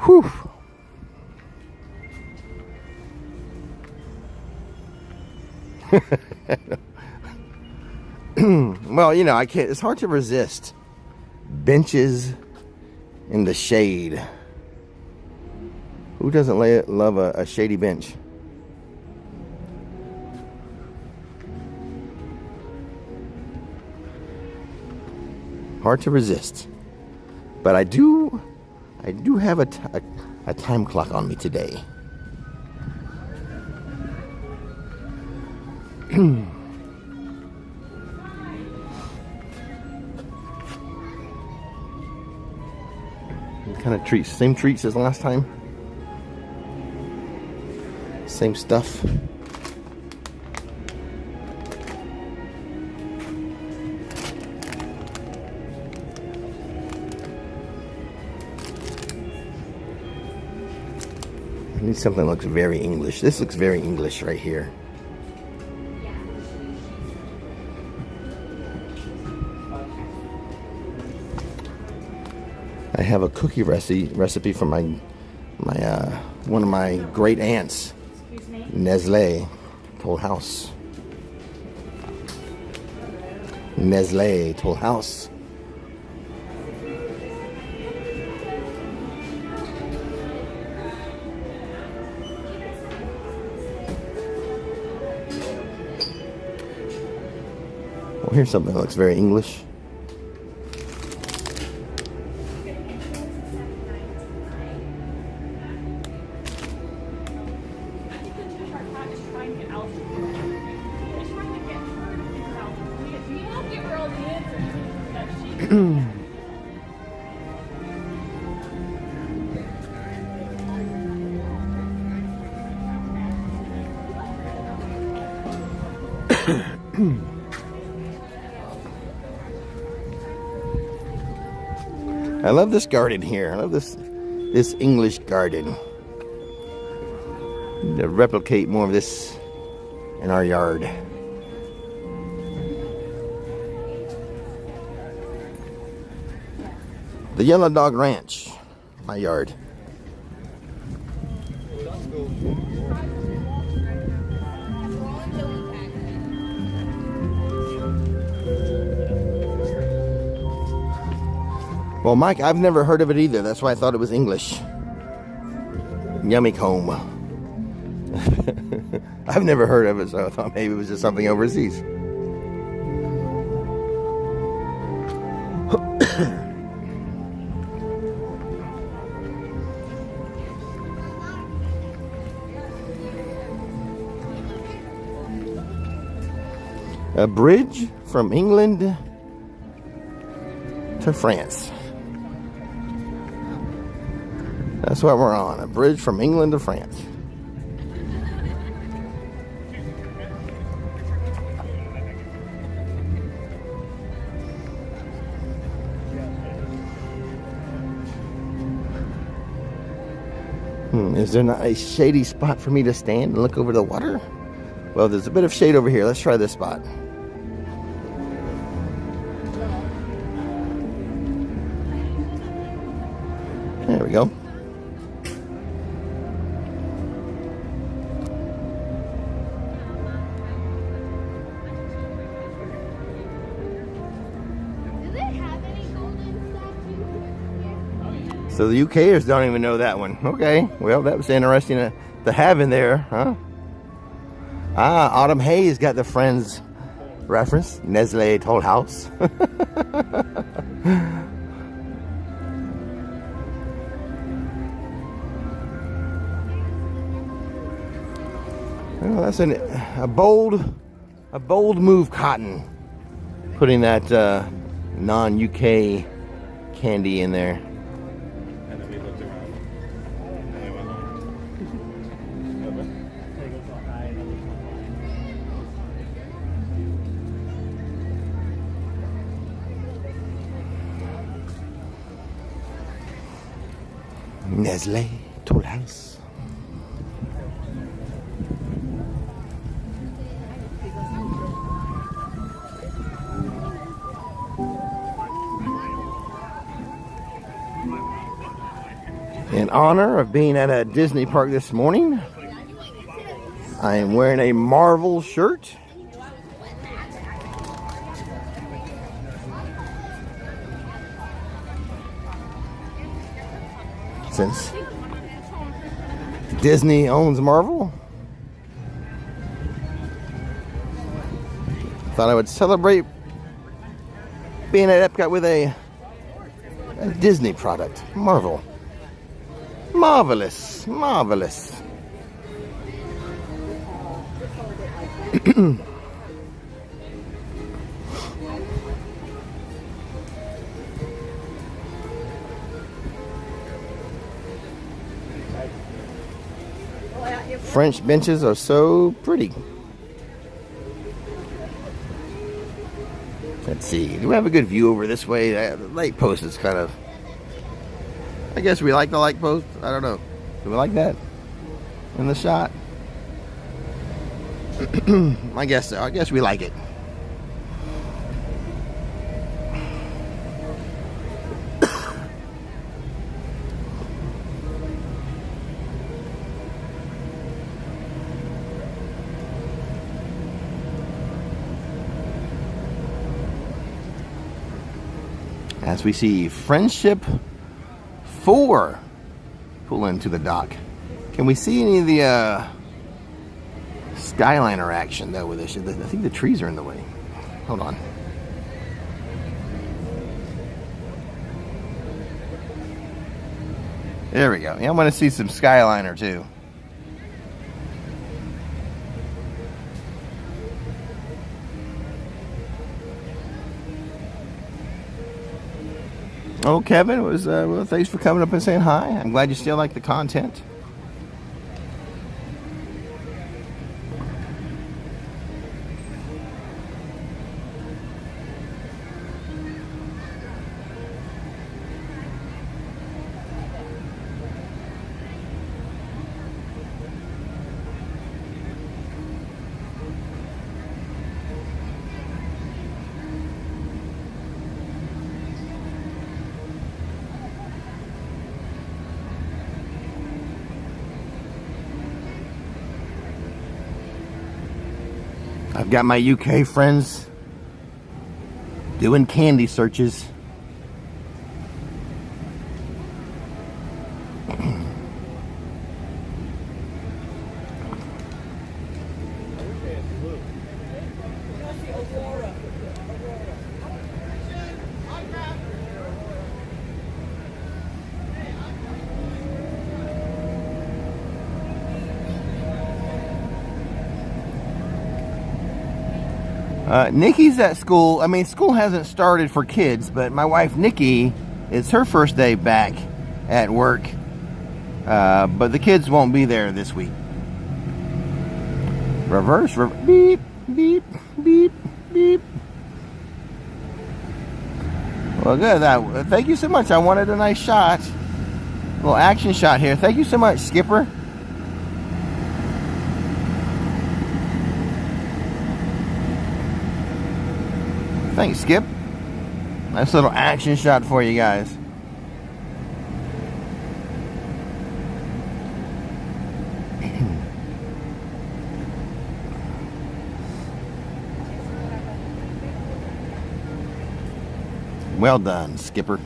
Whew. Well, you know, I can't. It's hard to resist benches in the shade. Who doesn't love a shady bench? Hard to resist. But I do have a time clock on me today. What kind of treats? Same treats as last time? Same stuff? I need something that looks very English. This looks very English right here. I have a cookie recipe from my one of my great aunts, Nestle, Toll House. Nestle, Toll House. Well, here's something that looks very English. I love this garden here. I love this English garden. Need to replicate more of this in our yard. The Yellow Dog Ranch, my yard. Well, Mike, I've never heard of it either. That's why I thought it was English. Yummy comb. I've never heard of it, so I thought maybe it was just something overseas. A bridge from England to France. That's what we're on. A bridge from England to France. Is there not a shady spot for me to stand and look over the water? Well, there's a bit of shade over here. Let's try this spot. There we go. So the UKers don't even know that one. Okay, well, that was interesting to have in there, huh? Ah, Autumn Hayes got the Friends reference. Nestle Toll House. Well, that's a bold move, Cotton, putting that non-UK candy in there. And then we looked around. And we went home. Nestle Toll House. In honor of being at a Disney park this morning, I am wearing a Marvel shirt. Since Disney owns Marvel, thought I would celebrate being at Epcot with a Disney product. Marvel. Marvelous. Marvelous. French benches are so pretty. Let's see. Do we have a good view over this way? The light post is kind of... I guess we like the light post. I don't know. Do we like that in the shot? I guess so. I guess we like it. As we see Friendship 4 pull into the dock. Can we see any of the Skyliner action though with this? I think the trees are in the way. Hold on. There we go. Yeah, I want to see some Skyliner too. Oh, Kevin, it was well, thanks for coming up and saying hi. I'm glad you still like the content. I've got my UK friends doing candy searches. Nikki's at school. I mean, school hasn't started for kids, but my wife Nikki, it's her first day back at work. But the kids won't be there this week. Reverse, beep, beep, beep, beep. Well, good. Thank you so much. I wanted a nice shot. A little action shot here. Thank you so much, Skipper. Thanks, Skip. Nice little action shot for you guys. Well done, Skipper.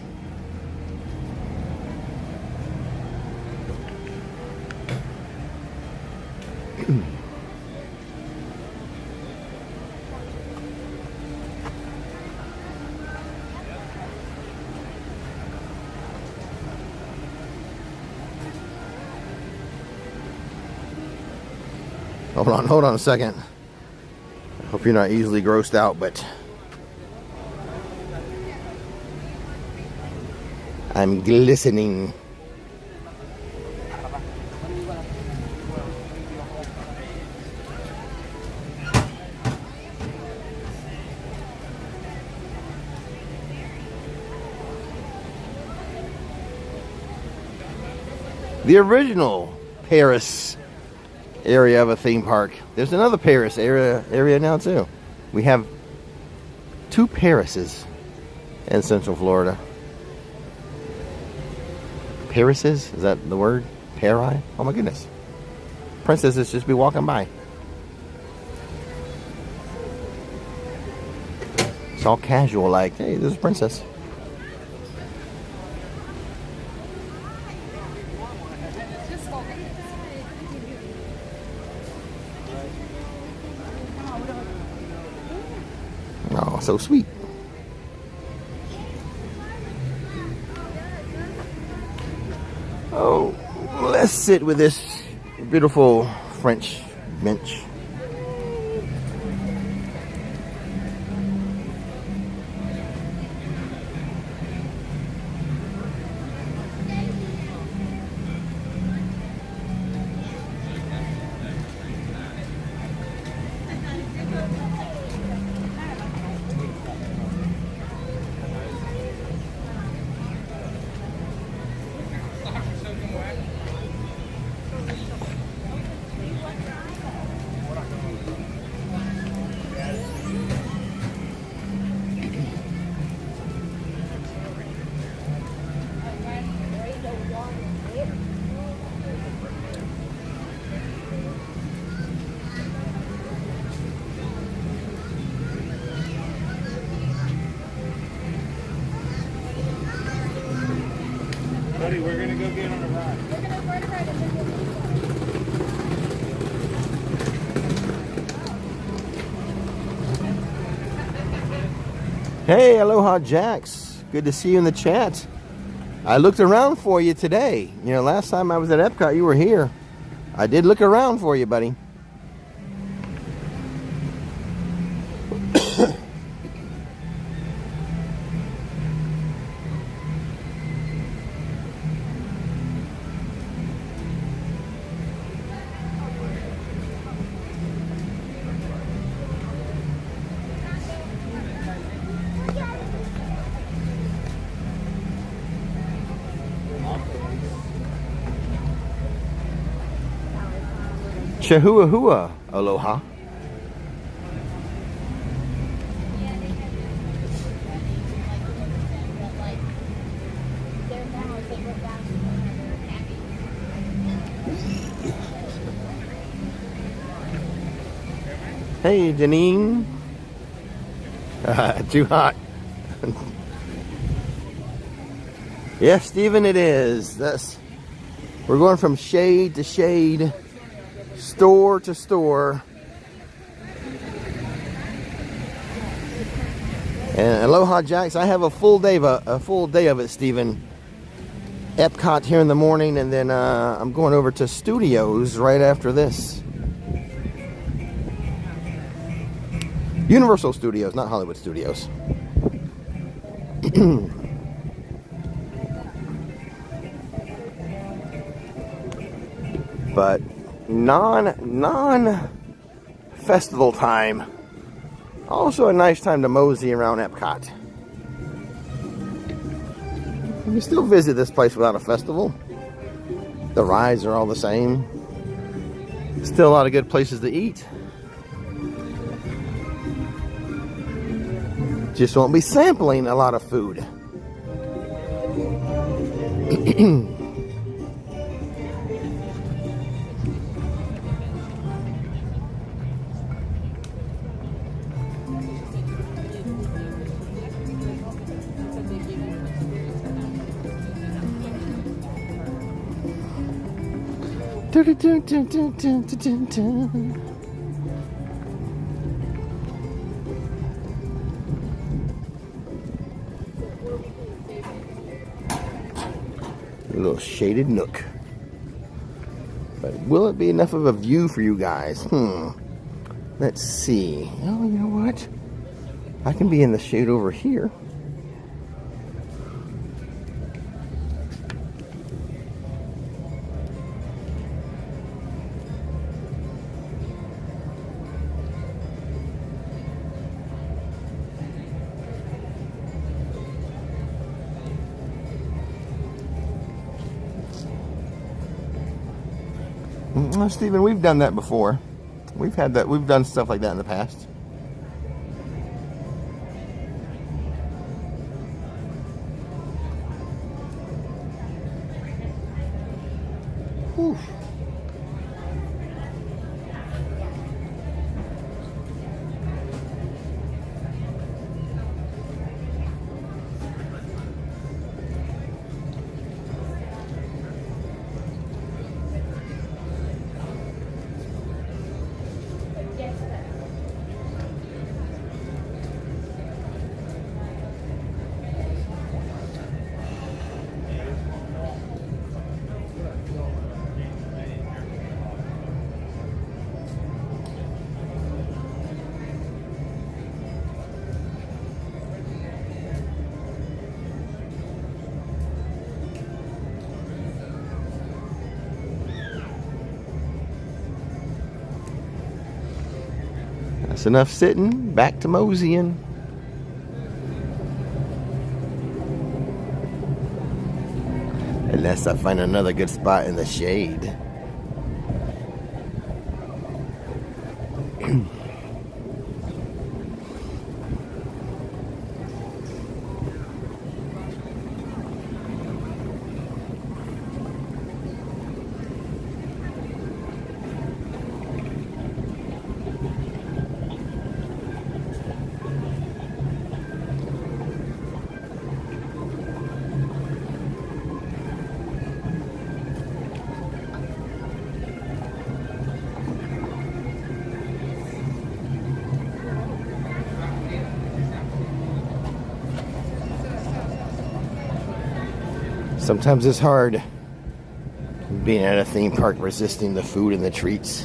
Hold on a second. I hope you're not easily grossed out, but I'm glistening. The original Paris area of a theme park. There's another Paris area now too. We have 2 Parises in Central Florida. Parises? Is that the word? Pari? Oh my goodness. Princesses just be walking by. It's all casual, like, hey, there's a princess. Oh, so sweet. Oh, let's sit with this beautiful French bench. Buddy, we're gonna go get on a ride. Hey, aloha, Jax. Good to see you in the chat. I looked around for you today. You know, last time I was at Epcot, you were here. I did look around for you, buddy. Chahuahua, aloha. Hey, Janine. Too hot. Yes, Stephen, it is. We're going from shade to shade, store to store. And aloha, Jax. I have a full day of it, Stephen. Epcot here in the morning, and then I'm going over to Studios right after this. Universal Studios, not Hollywood Studios. But non-festival time, also a nice time to mosey around Epcot. You can still visit this place without a festival. The rides are all the same. Still a lot of good places to eat. Just won't be sampling a lot of food. A little shaded nook. But will it be enough of a view for you guys? Let's see. Oh, you know what? I can be in the shade over here. Stephen, we've done that before. We've done stuff like that in the past. Whew. That's enough sitting. Back to moseying. Unless I find another good spot in the shade. Sometimes it's hard being at a theme park, resisting the food and the treats.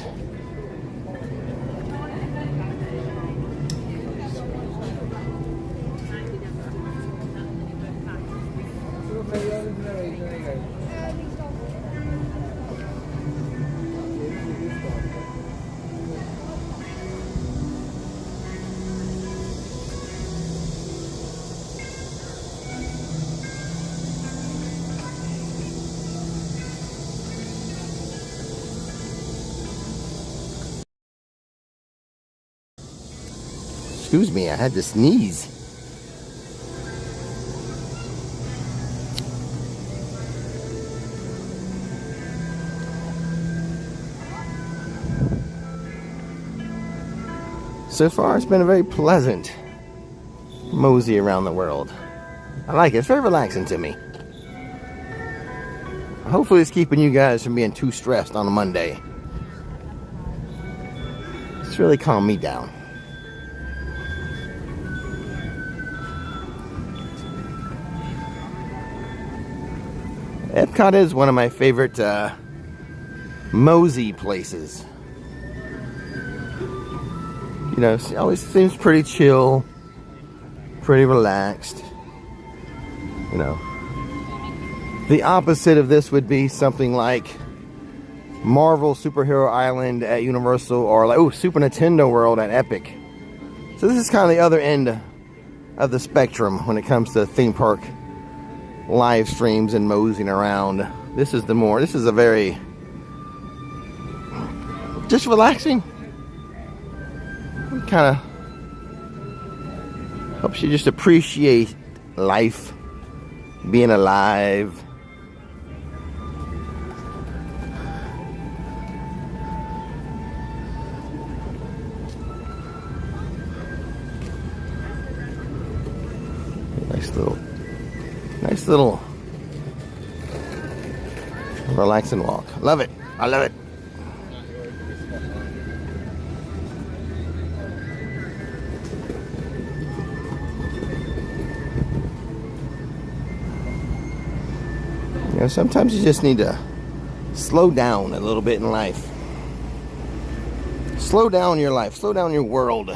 Excuse me, I had to sneeze. So far, it's been a very pleasant mosey around the world. I like it. It's very relaxing to me. Hopefully, it's keeping you guys from being too stressed on a Monday. It's really calmed me down. Epcot is one of my favorite mosey places. You know, it always seems pretty chill, pretty relaxed. You know, the opposite of this would be something like Marvel Superhero Island at Universal, or like Super Nintendo World at Epic. So this is kind of the other end of the spectrum when it comes to theme park live streams and moseying around. This is a very just relaxing. Kind of helps you just appreciate life, being alive. Nice little relaxing walk. Love it. I love it. You know, sometimes you just need to slow down a little bit in life. Slow down your life. Slow down your world.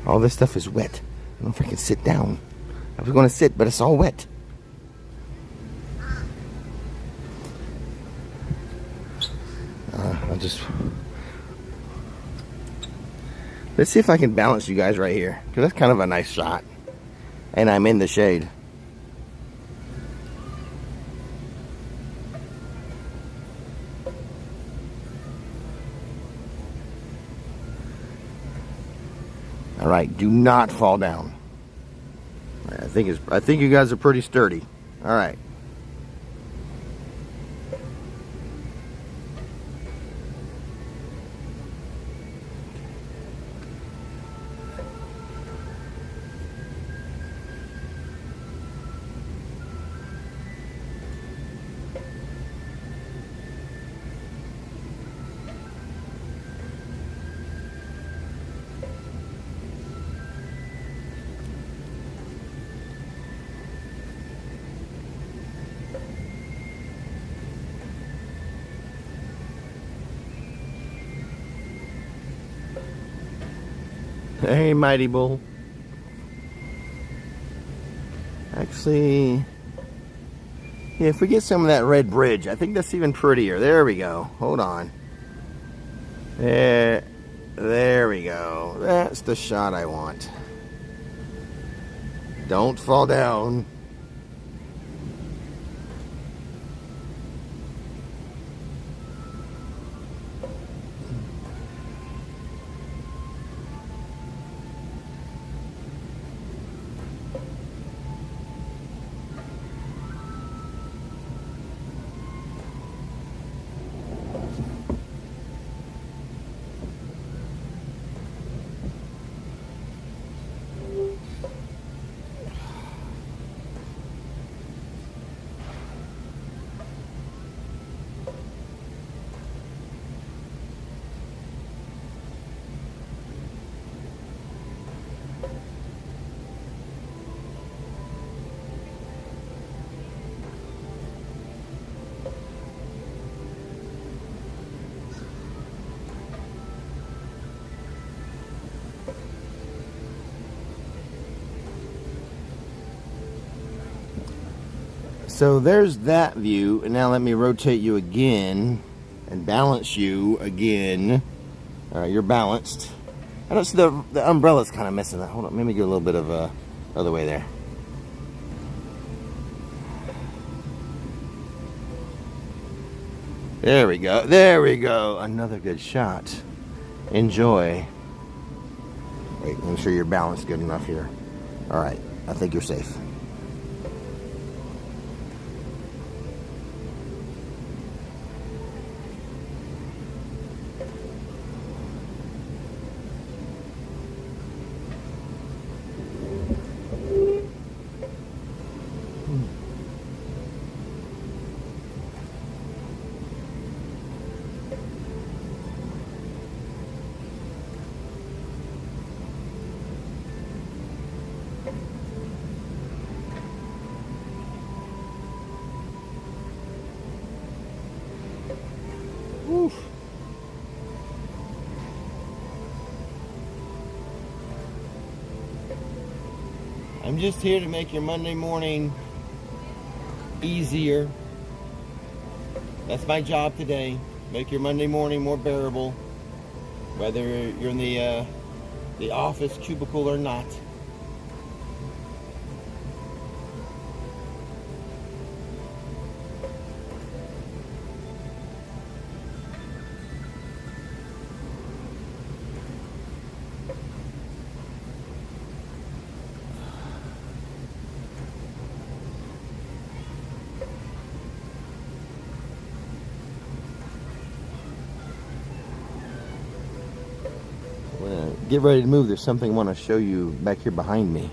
All this stuff is wet. I don't know if I can sit down. I was going to sit, but it's all wet. I'll just... Let's see if I can balance you guys right here. Because that's kind of a nice shot. And I'm in the shade. All right, do not fall down. I think you guys are pretty sturdy. All right. Hey, Mighty Bull. Actually, yeah, if we get some of that red bridge, I think that's even prettier. There we go. Hold on. There we go. That's the shot I want. Don't fall down. So there's that view, and now let me rotate you again and balance you again. All right, you're balanced. I don't see the umbrella's kind of missing that. Hold on, maybe get a little bit of other way there. There we go. There we go. Another good shot. Enjoy. Wait, make sure you're balanced good enough here. All right, I think you're safe. Oof. I'm just here to make your Monday morning easier. That's my job today. Make your Monday morning more bearable, whether you're in the office cubicle or not. Get ready to move. There's something I want to show you back here behind me.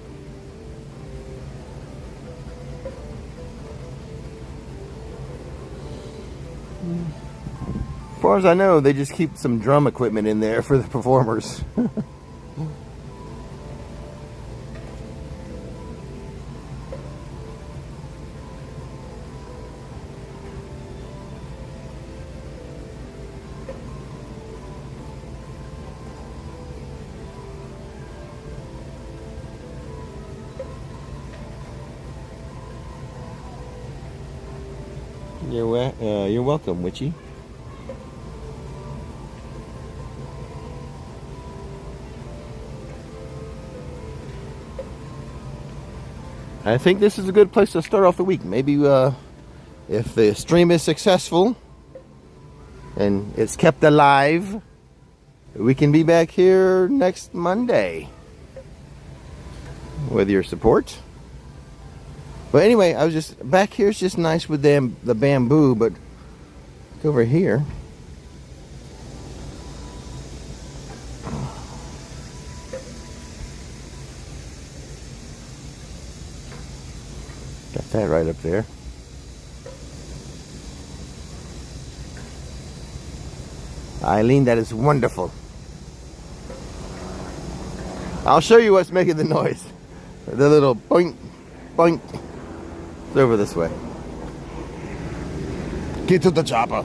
As far as I know, they just keep some drum equipment in there for the performers. You're welcome, Witchy. I think this is a good place to start off the week. Maybe if the stream is successful and it's kept alive, we can be back here next Monday with your support. But anyway, I was just back here. It's just nice with the bamboo, but look over here. Got that right up there. Eileen, that is wonderful. I'll show you what's making the noise. The little boink, boink. It's over this way. Get to the chopper.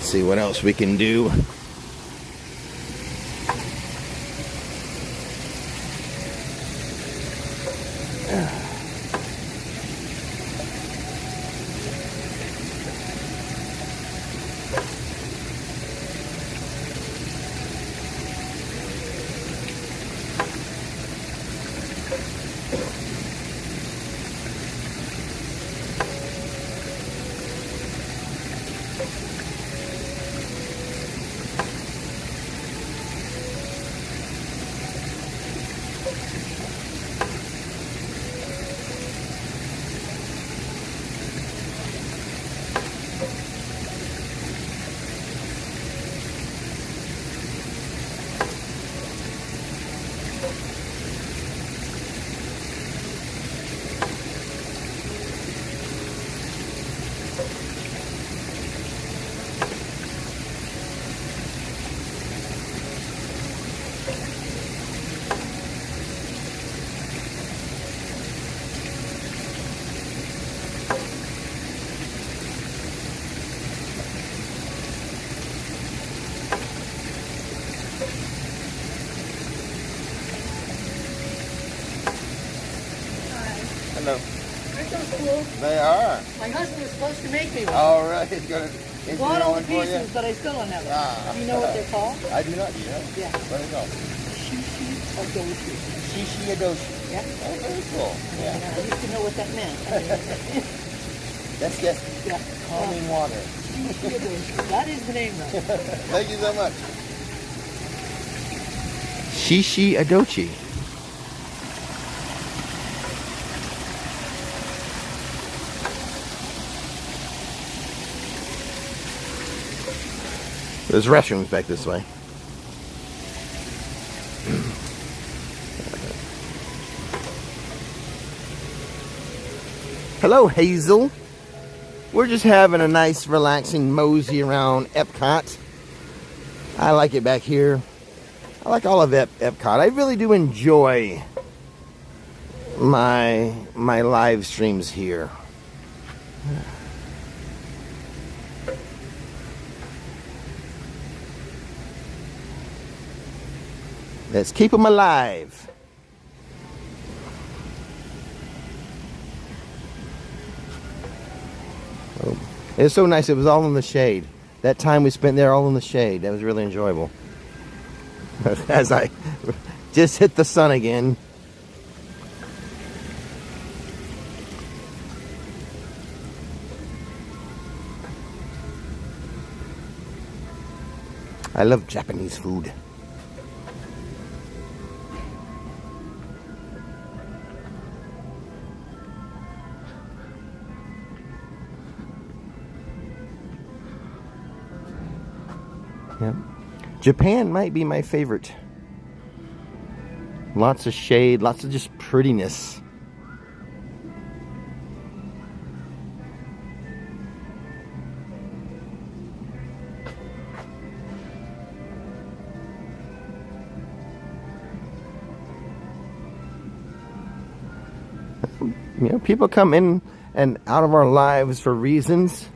See what else we can do. know. Aren't those cool? They are. My husband was supposed to make me one. All right. He's going to Bought all the one for you. pieces, but I still don't have it. Ah. Do you know what they're called? I do not. Do you know? Yeah. What are they called? Adoshi. Shishi Adoshi. Yeah. Oh, very cool. Yeah. I used to know what that meant. That's just Yeah. calming water. That is the name, though. Thank you so much. Shishi Adochi. There's restrooms back this way. Hello, Hazel. We're just having a nice, relaxing mosey around Epcot. I like it back here. I like all of Epcot. I really do enjoy my live streams here. Let's keep them alive. Oh, it's so nice. It was all in the shade. That time we spent there all in the shade. That was really enjoyable. As I just hit the sun again. I love Japanese food. Yep. Japan might be my favorite. Lots of shade, lots of just prettiness. You know, people come in and out of our lives for reasons.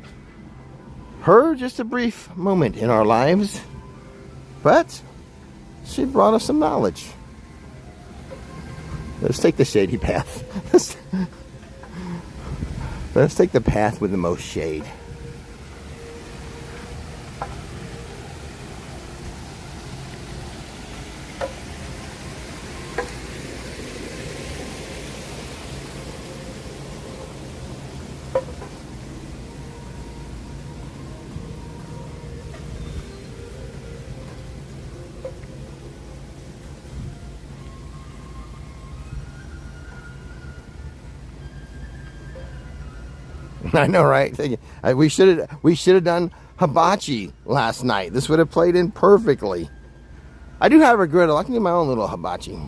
Her, just a brief moment in our lives, but she brought us some knowledge. Let's take the shady path. Let's take the path with the most shade. I know, right? We should have done hibachi last night. This would have played in perfectly. I do have a griddle. I can do my own little hibachi.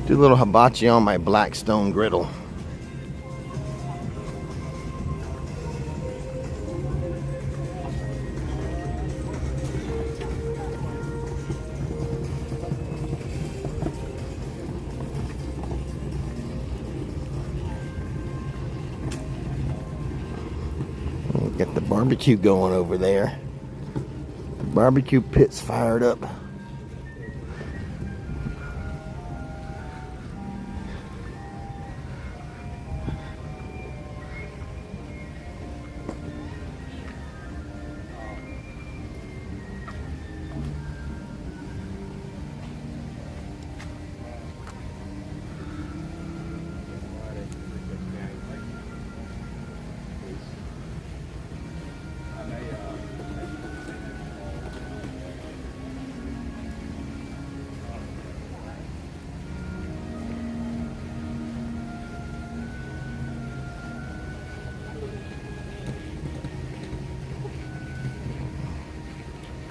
Do a little hibachi on my black stone griddle. Get the barbecue going over there. The barbecue pit's fired up.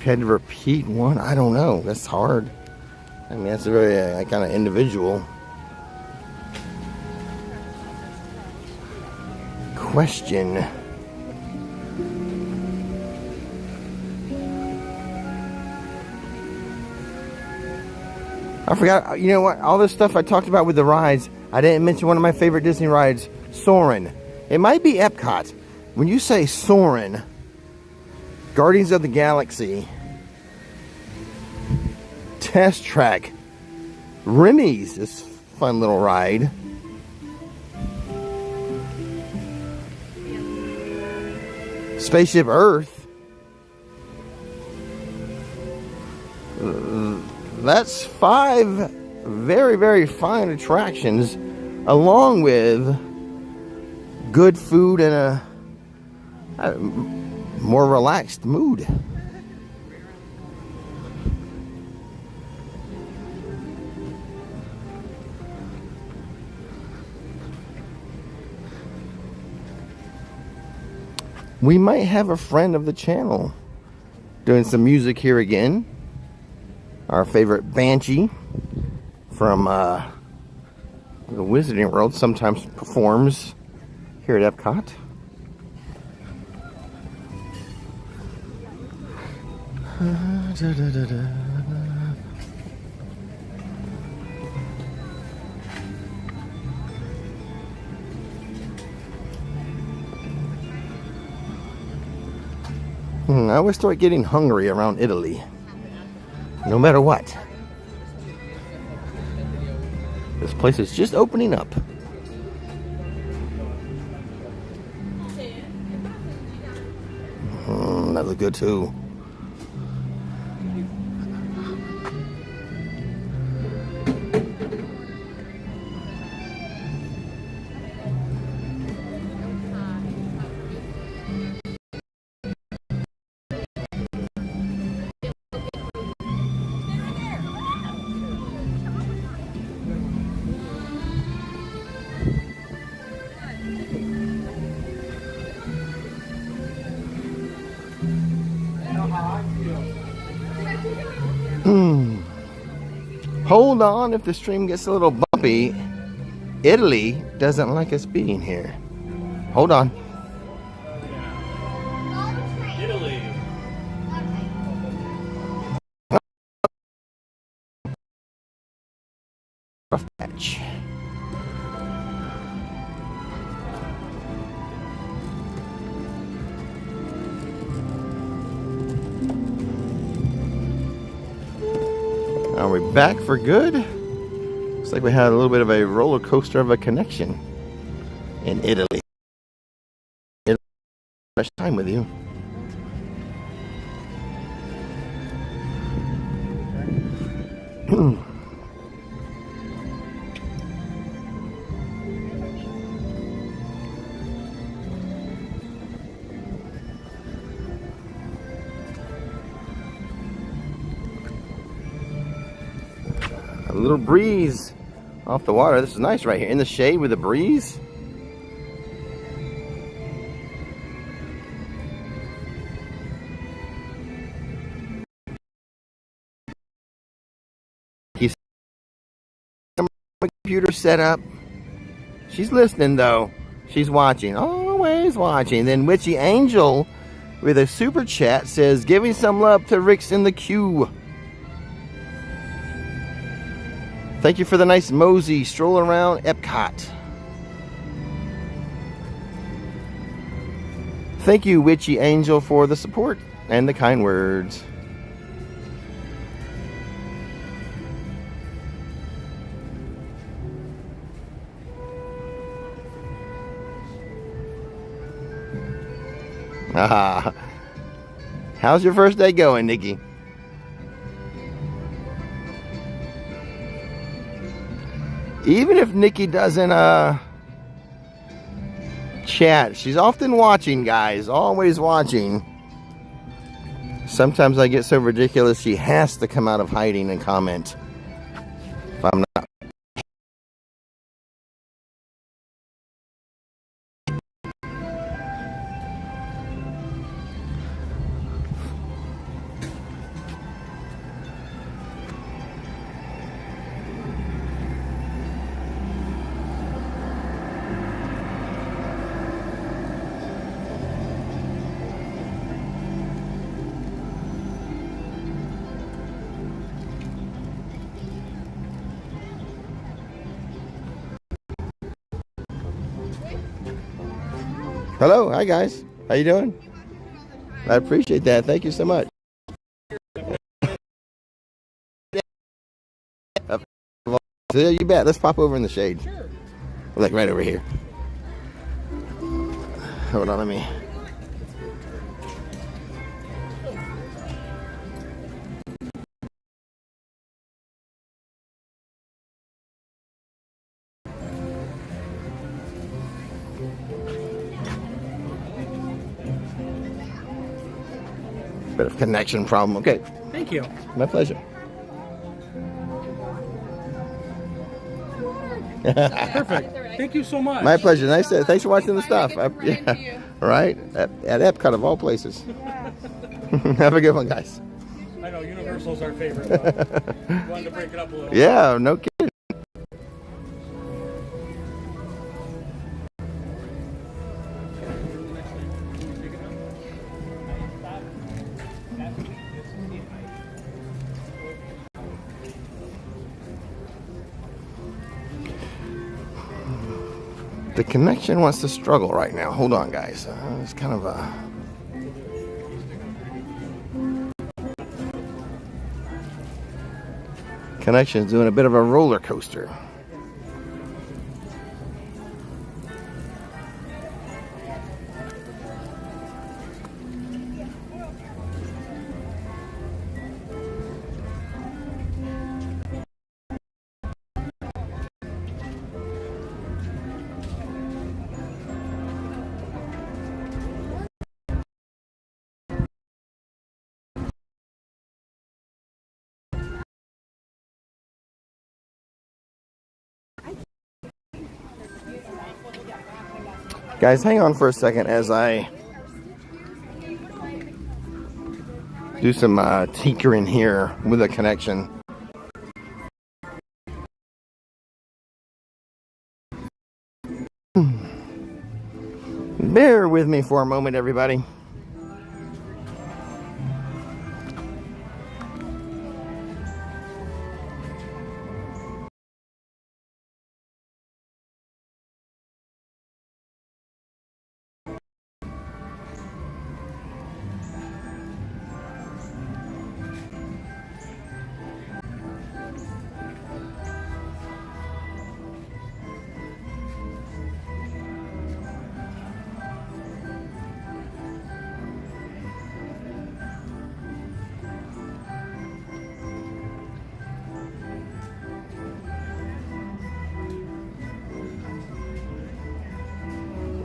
Had to repeat one? I don't know. That's hard. I mean, that's a very kind of individual question. I forgot, you know what? All this stuff I talked about with the rides, I didn't mention one of my favorite Disney rides, Soarin'. It might be Epcot. When you say Soarin', Guardians of the Galaxy, Test Track, Remy's, this fun little ride. Spaceship Earth. That's 5 very, very fine attractions, along with good food and a more relaxed mood. We might have a friend of the channel doing some music here again. Our favorite Banshee from the Wizarding World sometimes performs here at Epcot. I always start getting hungry around Italy. No matter what. This place is just opening up. That looks good too. Hold on, if the stream gets a little bumpy, Italy doesn't like us being here. Hold on. Italy. Rough patch. Are we back for good? Looks like we had a little bit of a roller coaster of a connection in Italy. Much time with you. A little breeze off the water. This is nice right here in the shade with a breeze. He's computer set up. She's listening though. She's watching, always watching. Then Witchy Angel with a super chat says, giving some love to Rick's in the queue. Thank you for the nice Mosey stroll around Epcot. Thank you, Witchy Angel, for the support and the kind words. Ah, how's your first day going, Nikki? Even if Nikki doesn't chat, she's often watching, guys. Always watching. Sometimes I get so ridiculous she has to come out of hiding and comment. If I'm not. Hello, hi guys. How you doing? I appreciate that. Thank you so much. Yeah, you bet. Let's pop over in the shade. Sure. Like right over here. Hold on, let me. Bit of connection problem. Okay. Thank you. My pleasure. Perfect. Thank you so much. My pleasure. Nice. Thanks for watching the stuff. Yeah. Right. At Epcot of all places. Have a good one, guys. I know Universal's our favorite. But wanted to break it up a little. Yeah. No kidding. The connection wants to struggle right now. Hold on, guys. It's kind of a... Connection's doing a bit of a roller coaster. Guys, hang on for a second as I do some tinkering here with a connection. Bear with me for a moment, everybody.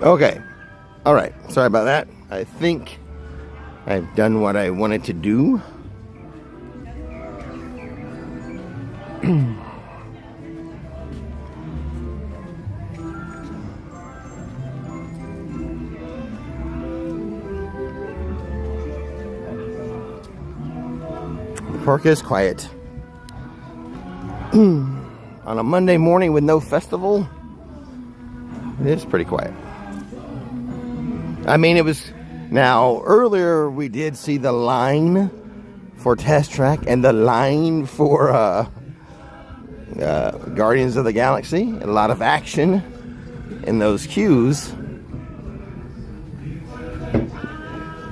Okay. All right. Sorry about that. I think I've done what I wanted to do. The park is quiet. On a Monday morning with no festival, it is pretty quiet. I mean, it was... Now, earlier we did see the line for Test Track and the line for Guardians of the Galaxy. A lot of action in those queues.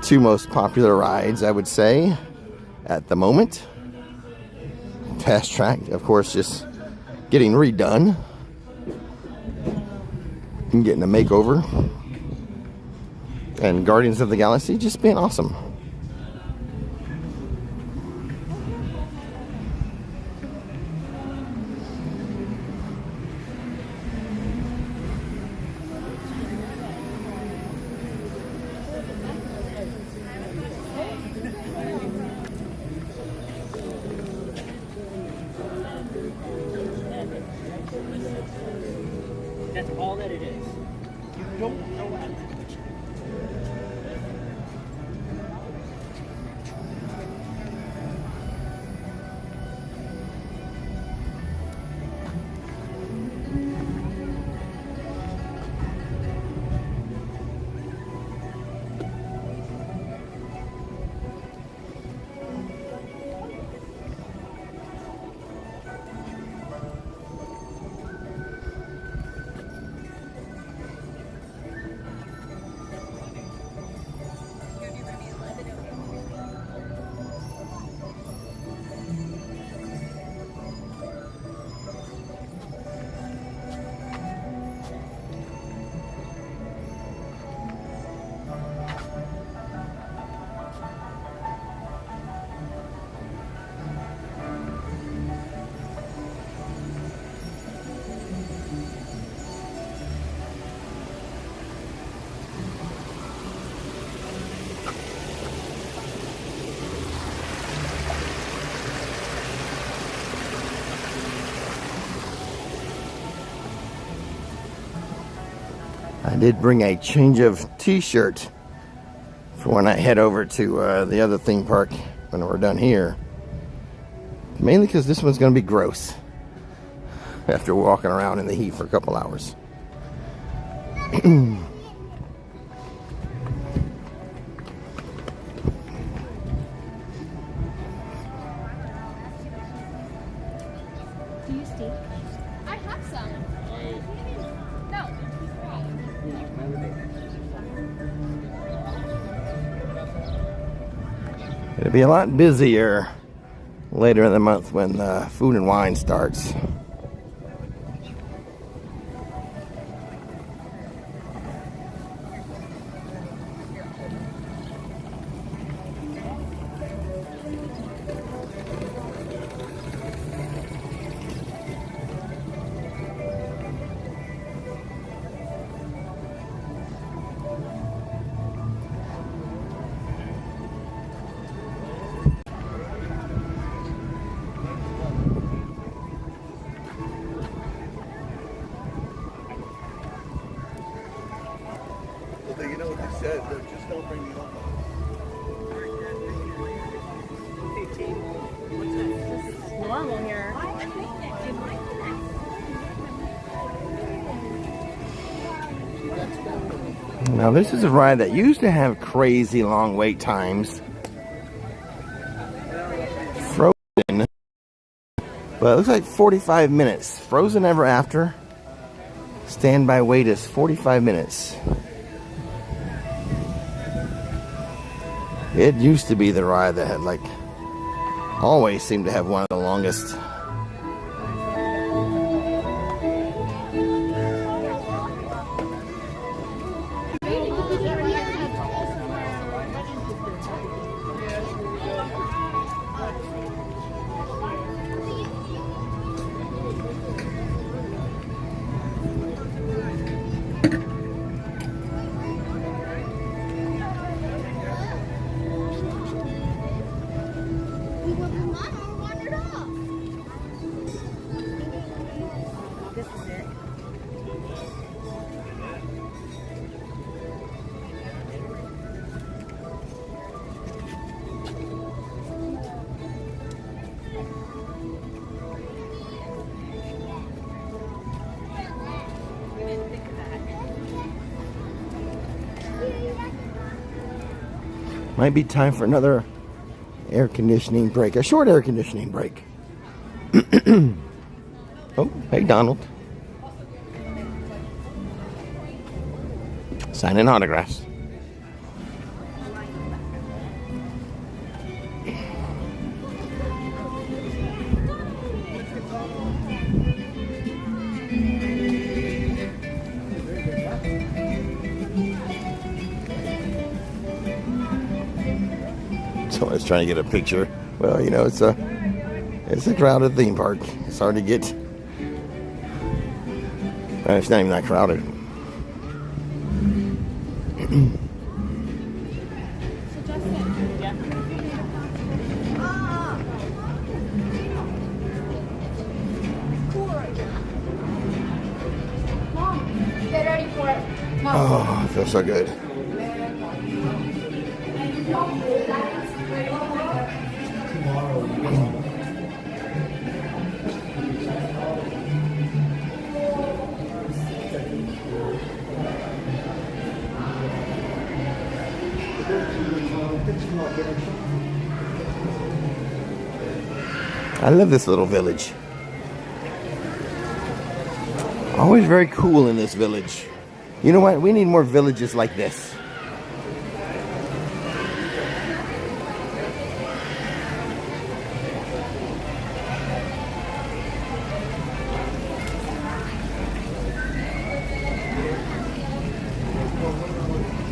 Two most popular rides, I would say, at the moment. Test Track, of course, just getting redone and getting a makeover. And Guardians of the Galaxy just being awesome. That's all that it is. You don't know what. I did bring a change of t-shirt for when I head over to the other theme park when we're done here. Mainly because this one's going to be gross after walking around in the heat for a couple hours. I have some. No. It'll be a lot busier later in the month when food and wine starts. You know what they said, just don't bring the old Normal here. Now this is a ride that used to have crazy long wait times. Frozen, but it looks like 45 minutes. Frozen Ever After, standby wait is 45 minutes. It used to be the ride that had like always seemed to have one of the longest. Might be time for another air conditioning break, a short air conditioning break. Oh, hey Donald. Signing autographs. Someone's trying to get a picture. Well, you know, it's a crowded theme park. It's hard to get. Well, it's not even that crowded. Get ready for it. Oh, it feels so good. I love this little village. Always very cool in this village. You know what? We need more villages like this.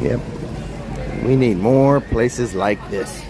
Yep. We need more places like this.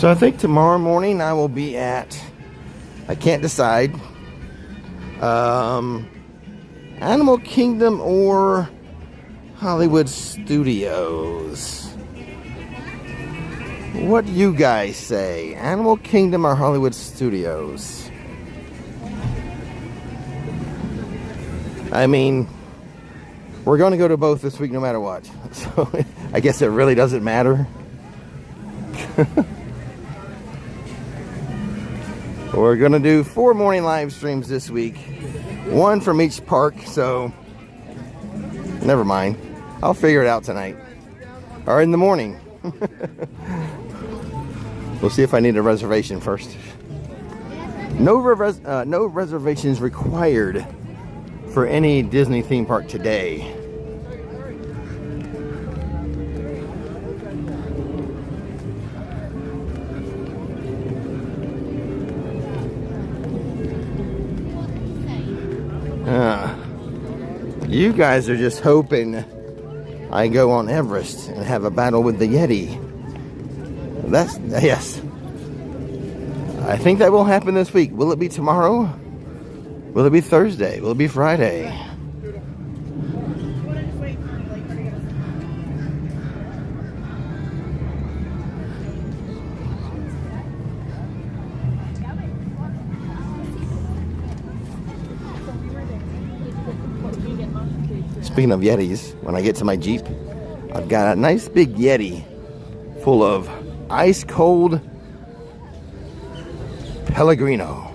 So I think tomorrow morning I will be at, I can't decide, Animal Kingdom or Hollywood Studios. What do you guys say? Animal Kingdom or Hollywood Studios? I mean, we're going to go to both this week no matter what. So I guess it really doesn't matter. We're going to do 4 morning live streams this week. 1 from each park, so never mind. I'll figure it out tonight. Or in the morning. We'll see if I need a reservation first. No reservations required for any Disney theme park today. You guys are just hoping I go on Everest and have a battle with the Yeti. Yes. I think that will happen this week. Will it be tomorrow? Will it be Thursday? Will it be Friday? Speaking of Yetis, when I get to my Jeep, I've got a nice big Yeti full of ice cold Pellegrino.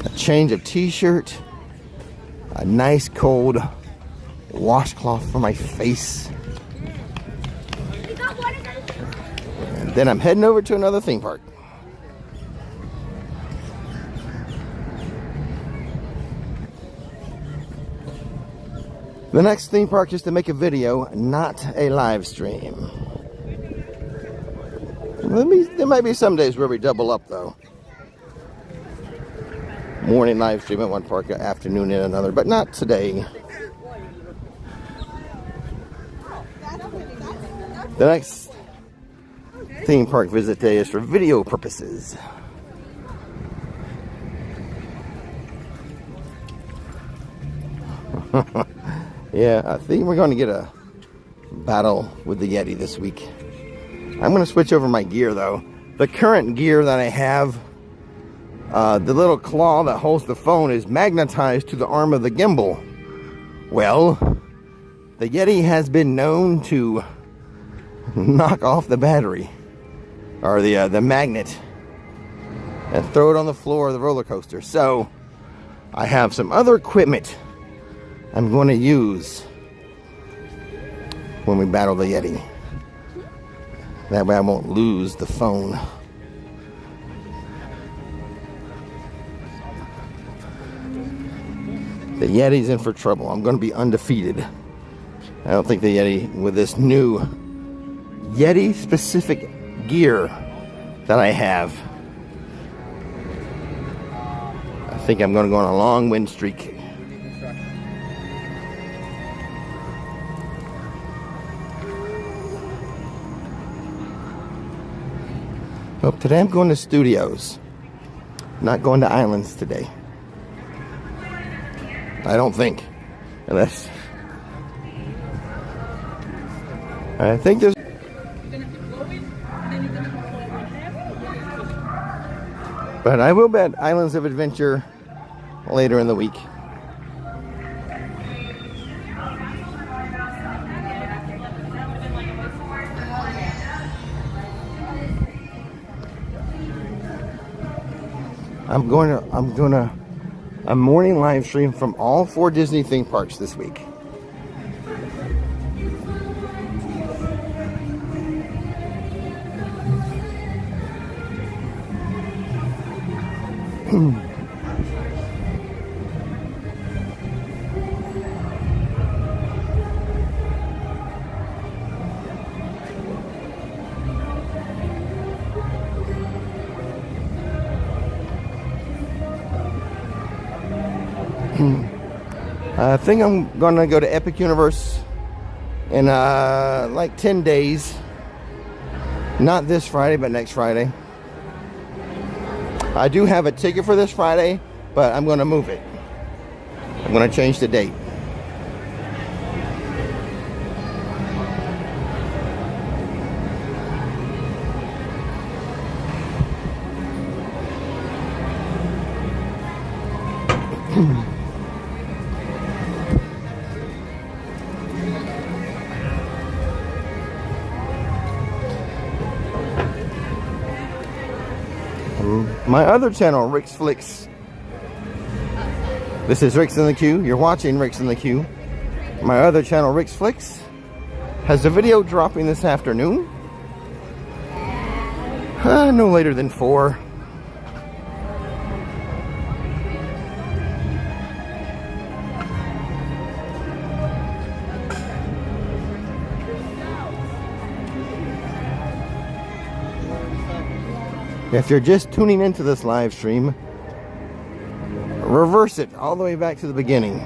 A change of t-shirt, a nice cold washcloth for my face. And then I'm heading over to another theme park. The next theme park is to make a video, not a live stream. There might be some days where we double up though. Morning live stream at one park, afternoon in another, but not today. The next theme park visit day is for video purposes. Yeah, I think we're going to get a battle with the Yeti this week. I'm going to switch over my gear though. The current gear that I have, the little claw that holds the phone is magnetized to the arm of the gimbal. Well, the Yeti has been known to knock off the battery or the magnet and throw it on the floor of the roller coaster. So I have some other equipment I'm going to use when we battle the Yeti. That way I won't lose the phone. The Yeti's in for trouble. I'm going to be undefeated. I don't think the Yeti, with this new Yeti specific gear that I have, I think I'm going to go on a long win streak. Oh, today I'm going to studios. Not going to islands today. I don't think. Unless I think there's. But I will bet Islands of Adventure later in the week. I'm going to a morning live stream from all 4 Disney theme parks this week. I think I'm gonna go to Epic Universe in like 10 days. Not this Friday, but next Friday. I do have a ticket for this Friday, but I'm going to move it. I'm going to change the date. My other channel, Rick's Flix. This is Rick's in the Queue. You're watching Rick's in the Queue. My other channel, Rick's Flix, has a video dropping this afternoon. No later than 4. If you're just tuning into this live stream, reverse it all the way back to the beginning.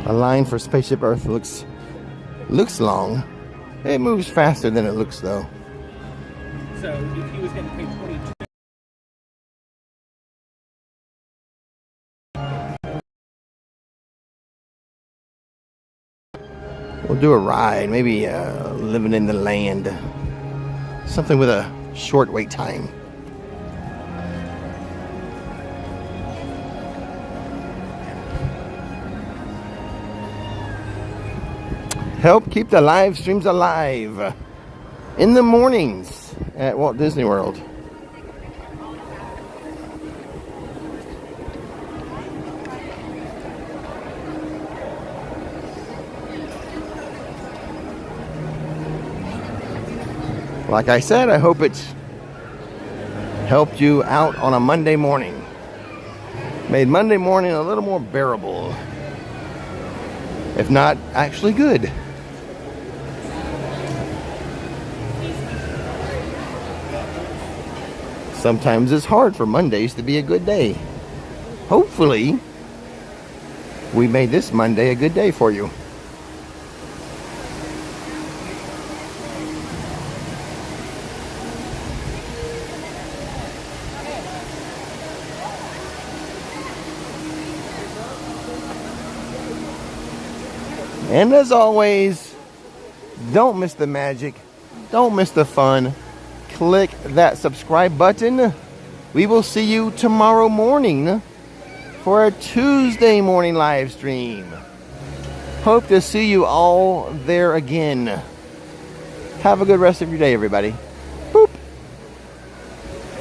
A line for Spaceship Earth looks long. It moves faster than it looks, though. So if he was getting paid 22. We'll do a ride, maybe living in the land. Something with a short wait time. Help keep the live streams alive in the mornings at Walt Disney World. Like I said, I hope it helped you out on a Monday morning. Made Monday morning a little more bearable, if not actually good. Sometimes it's hard for Mondays to be a good day. Hopefully, we made this Monday a good day for you. And as always, don't miss the magic. Don't miss the fun. Click that subscribe button. We will see you tomorrow morning for a Tuesday morning live stream. Hope to see you all there again. Have a good rest of your day, everybody.